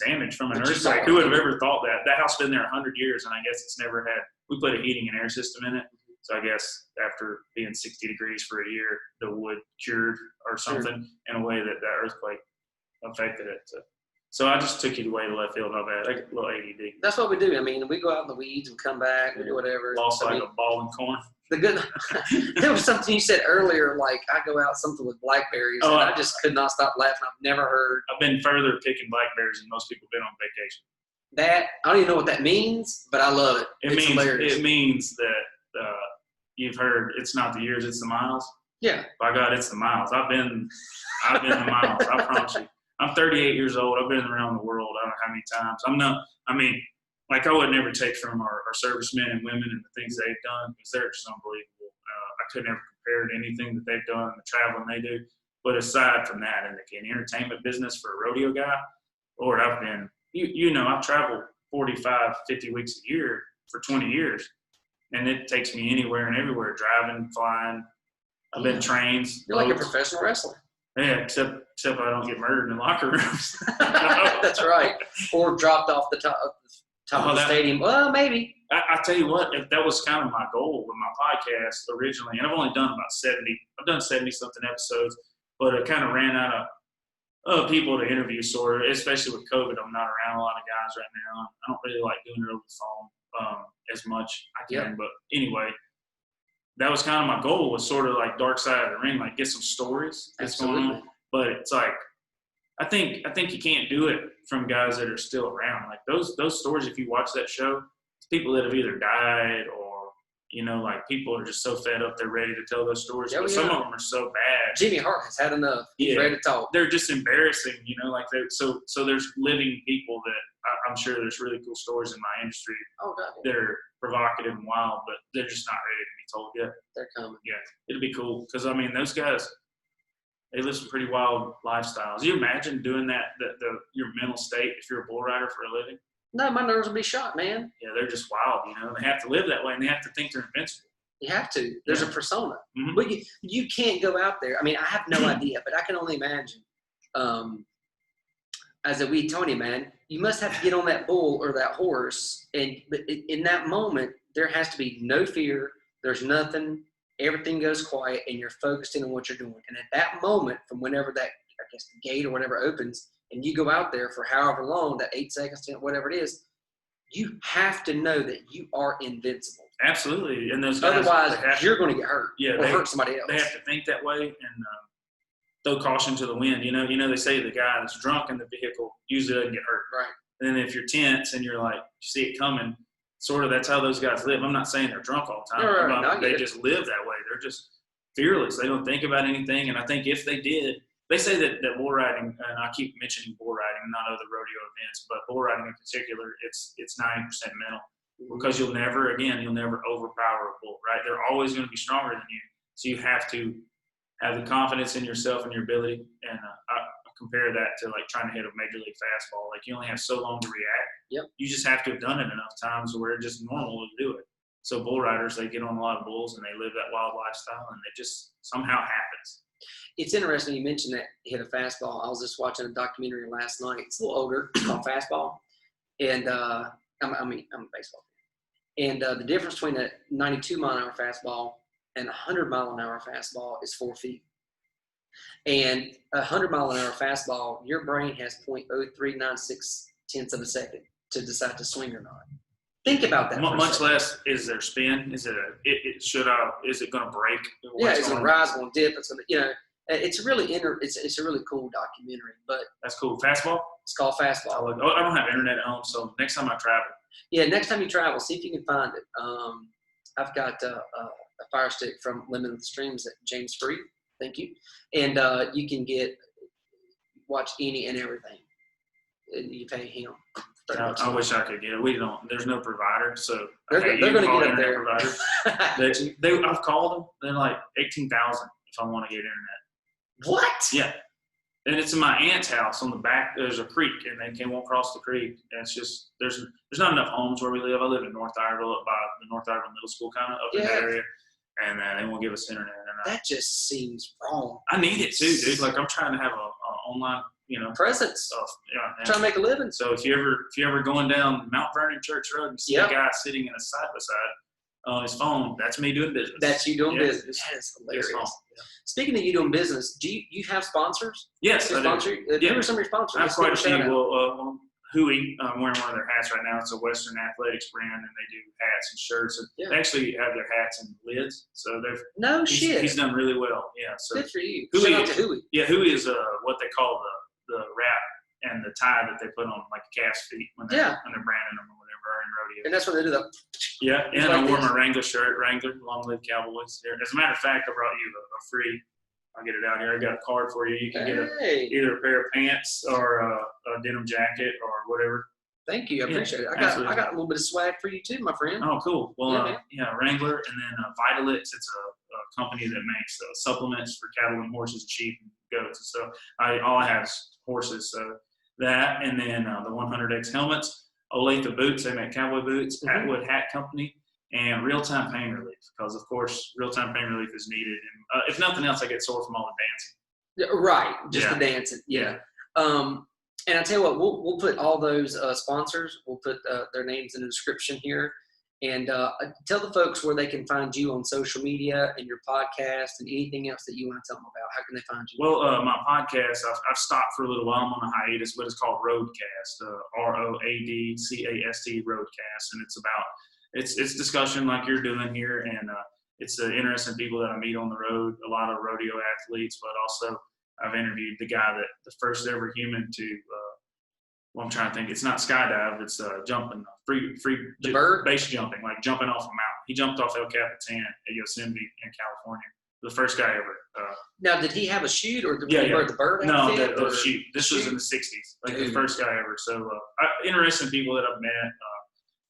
damaged from an earthquake. Who would have ever thought that? That house has been there 100 years, and I guess it's never had. We put a heating and air system in it, so I guess after being 60 degrees for a year, the wood cured or something in a way that earthquake affected it. So I just took it away to left field. Not bad. I get a little ADD. That's what we do. I mean, we go out in the weeds and come back and do whatever. Lost like a ball in corn. There was something you said earlier, like I go out something with blackberries, and I just could not stop laughing. I've never heard. I've been further picking blackberries than most people have been on vacation. That I don't even know what that means, but I love it. It means that you've heard it's not the years, it's the miles. Yeah. By God, it's the miles. I've been the miles. I promise you. I'm 38 years old. I've been around the world. I don't know how many times. Like I would never take from our servicemen and women and the things they've done because they're just unbelievable. I could never compare to anything that they've done, the traveling they do. But aside from that, in the entertainment business for a rodeo guy, Lord, I've been, I've traveled 45, 50 weeks a year for 20 years. And it takes me anywhere and everywhere, driving, flying. I've been trains. You're like a professional wrestler. Yeah, except I don't get murdered in locker rooms. That's right. Or dropped off the top of the stadium. Well, maybe. I tell you what, that was kind of my goal with my podcast originally, and I've only done about 70. I've done 70-something episodes, but it kind of ran out of people to interview, sort of, especially with COVID. I'm not around a lot of guys right now. I don't really like doing it over the phone as much. I can, but anyway. That was kind of my goal, was sort of like dark side of the ring, like get some stories that's going on. But it's like, I think you can't do it from guys that are still around. Like those stories, if you watch that show, it's people that have either died or, like people are just so fed up they're ready to tell those stories. But some of them are so bad. Jimmy Hart has had enough. He's ready to talk. They're just embarrassing, like so there's living people that I'm sure there's really cool stories in my industry that are provocative and wild, but they're just not ready to be told yet. They're coming. Yeah, it'll be cool because those guys, they live some pretty wild lifestyles. You imagine doing that, your mental state if you're a bull rider for a living? No, my nerves will be shot, man. Yeah, they're just wild. They have to live that way, and they have to think they're invincible. You have to. There's a persona, mm-hmm. but you can't go out there. I mean, I have no idea, but I can only imagine. As a wee Tony, man, you must have to get on that bull or that horse, and in that moment, there has to be no fear. There's nothing. Everything goes quiet, and you're focused in on what you're doing. And at that moment, from whenever that, I guess, the gate or whatever opens, and you go out there for however long, that 8 seconds, 10, whatever it is, you have to know that you are invincible. Absolutely, and those guys, otherwise you're going to get hurt. Yeah, or hurt somebody else. They have to think that way and throw caution to the wind. They say the guy that's drunk in the vehicle usually doesn't get hurt. Right. And then if you're tense and you're like, you see it coming, sort of that's how those guys live. I'm not saying they're drunk all the time. Right. They just live that way. They're just fearless. They don't think about anything. And I think if they did, they say that bull riding, and I keep mentioning bull riding, not other rodeo events, but bull riding in particular, it's 90% mental. Because you'll never overpower a bull, right? They're always going to be stronger than you. So you have to have the confidence in yourself and your ability. And I compare that to like trying to hit a major league fastball. Like you only have so long to react. Yep. You just have to have done it enough times where it's just normal to do it. So bull riders, they get on a lot of bulls and they live that wild lifestyle, and it just somehow happens. It's interesting you mentioned that hit a fastball. I was just watching a documentary last night. It's a little older. It's called Fastball. And I'm a baseball fan. And the difference between a 92-mile-an-hour fastball and a 100-mile-an-hour fastball is 4 feet. And a 100-mile-an-hour fastball, your brain has 0.0396 tenths of a second to decide to swing or not. Think about that. Much less is there spin. Is it is it going to break? Yeah, it's going to rise, going to dip. It's going to, it's a really cool documentary. But that's cool. Fastball. It's called Fastball. I don't have internet at home, so next time I travel. Yeah, next time you travel, see if you can find it. I've got a Fire Stick from Lemon with Streams at James Free. Thank you. And you can watch any and everything. And you pay him. I wish I could get it. We don't. There's no provider, so they're going to get up there. I've called them. They're like 18,000 if I want to get internet. What? Yeah. And it's in my aunt's house on the back. There's a creek, and they can walk across the creek. And it's just there's not enough homes where we live. I live in North Iredell, up by the North Iredell Middle School, kind of up in that area. And they won't give us internet. And that just seems wrong. I need it too, dude. Like I'm trying to have a online, presence. Stuff. Yeah, trying to make a living. So if you ever going down Mount Vernon Church Road and see a guy sitting in a side by side on his phone, that's me doing business. That's you doing business. That is hilarious. Yeah. Speaking of you doing business, do you have sponsors? Yes, I do. Who are some of your sponsors? I have quite a few. Well, Hooey, I'm wearing one of their hats right now. It's a Western athletics brand, and they do hats and shirts. And they actually have their hats and lids, so he's done really well. Yeah, so good for you. Hooey, shout out to Hooey. Yeah, Hooey is what they call the wrap and the tie that they put on like calf's feet when they're branding them or whatever in rodeo. And that's what they do. And I wore my Wrangler shirt, Wrangler, long live Cowboys. As a matter of fact, I brought you a free. I'll get it out here. I got a card for you. You can get either a pair of pants or a denim jacket or whatever. Thank you. I appreciate it. I got a little bit of swag for you too, my friend. Oh, cool. Well, Wrangler, and then Vitalix. It's a company that makes supplements for cattle and horses and sheep and goats and stuff. All I have is horses. So that, and then the 100X helmets. Olathe boots. They make cowboy boots. Atwood Hat Company. And real-time pain relief, because, of course, real-time pain relief is needed. And if nothing else, I get sore from all the dancing. Right, just the dancing. Yeah. And I tell you what, we'll put all those sponsors, we'll put their names in the description here. And tell the folks where they can find you on social media and your podcast and anything else that you want to tell them about. How can they find you? Well, my podcast, I've stopped for a little while. I'm on a hiatus, but it's called Roadcast, ROADCAST, Roadcast. And it's about it's discussion like you're doing here, and it's interesting people that I meet on the road, a lot of rodeo athletes, but also I've interviewed the guy the first ever human to, I'm trying to think, it's not skydive, it's jumping, free base jumping, like jumping off a mountain. He jumped off El Capitan at Yosemite in California. The first guy ever. Now, did he have a chute or the bird? No, the chute. This was in the 60s, like the first guy ever. So interesting people that I've met.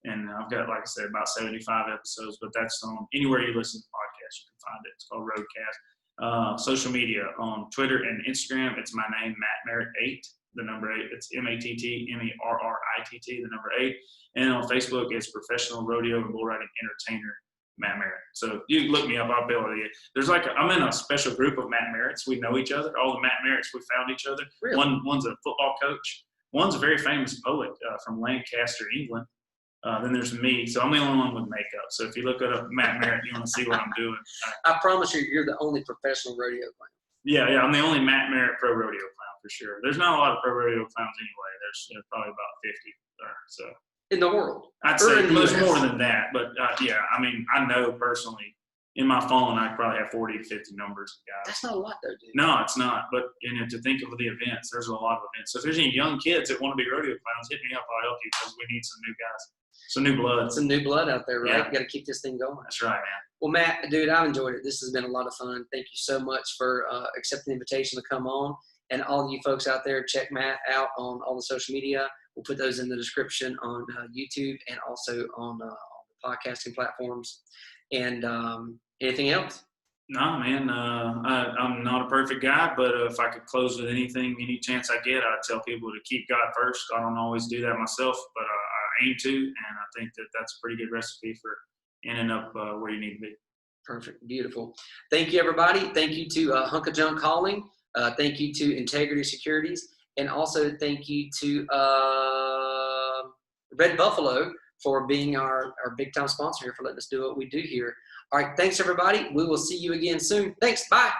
And I've got, like I said, about 75 episodes, but that's on anywhere you listen to podcasts, you can find it. It's called Roadcast. Social media on Twitter and Instagram, it's my name, Matt Merritt 8, the number 8. It's MattMerritt, the number 8. And on Facebook, it's Professional Rodeo and Bull Riding Entertainer Matt Merritt. So you look me up, I'll be able to get. There's I'm in a special group of Matt Merritts. We know each other. All the Matt Merritts, we found each other. Really? One's a football coach. One's a very famous poet from Lancaster, England. Then there's me. So I'm the only one with makeup. So if you look up Matt Merritt, you want to see what I'm doing. I promise you're the only professional rodeo clown. Yeah, I'm the only Matt Merritt pro rodeo clown for sure. There's not a lot of pro rodeo clowns anyway. There's probably about 50 there. So in the world, I'd say there's more than that. But I mean, I know personally. In my phone, I probably have 40 to 50 numbers of guys. That's not a lot, though, dude. No, it's not. But to think of the events, there's a lot of events. So if there's any young kids that want to be rodeo clowns, hit me up. I'll help you because we need some new guys. Some new blood. Some new blood out there, right? Yeah. You got to keep this thing going. That's right, man. Well, Matt, dude, I've enjoyed it. This has been a lot of fun. Thank you so much for accepting the invitation to come on. And all of you folks out there, check Matt out on all the social media. We'll put those in the description on YouTube and also on the podcasting platforms. And anything else? No, man. I'm not a perfect guy, but if I could close with any chance I get, I'd tell people to keep God first. I don't always do that myself, but I aim to, and I think that's a pretty good recipe for ending up where you need to be. Perfect. Beautiful. Thank you, everybody. Thank you to Hunk of Junk Calling. Thank you to Integrity Securities. And also thank you to Red Buffalo for being our big-time sponsor here, for letting us do what we do here. All right, thanks, everybody. We will see you again soon. Thanks. Bye.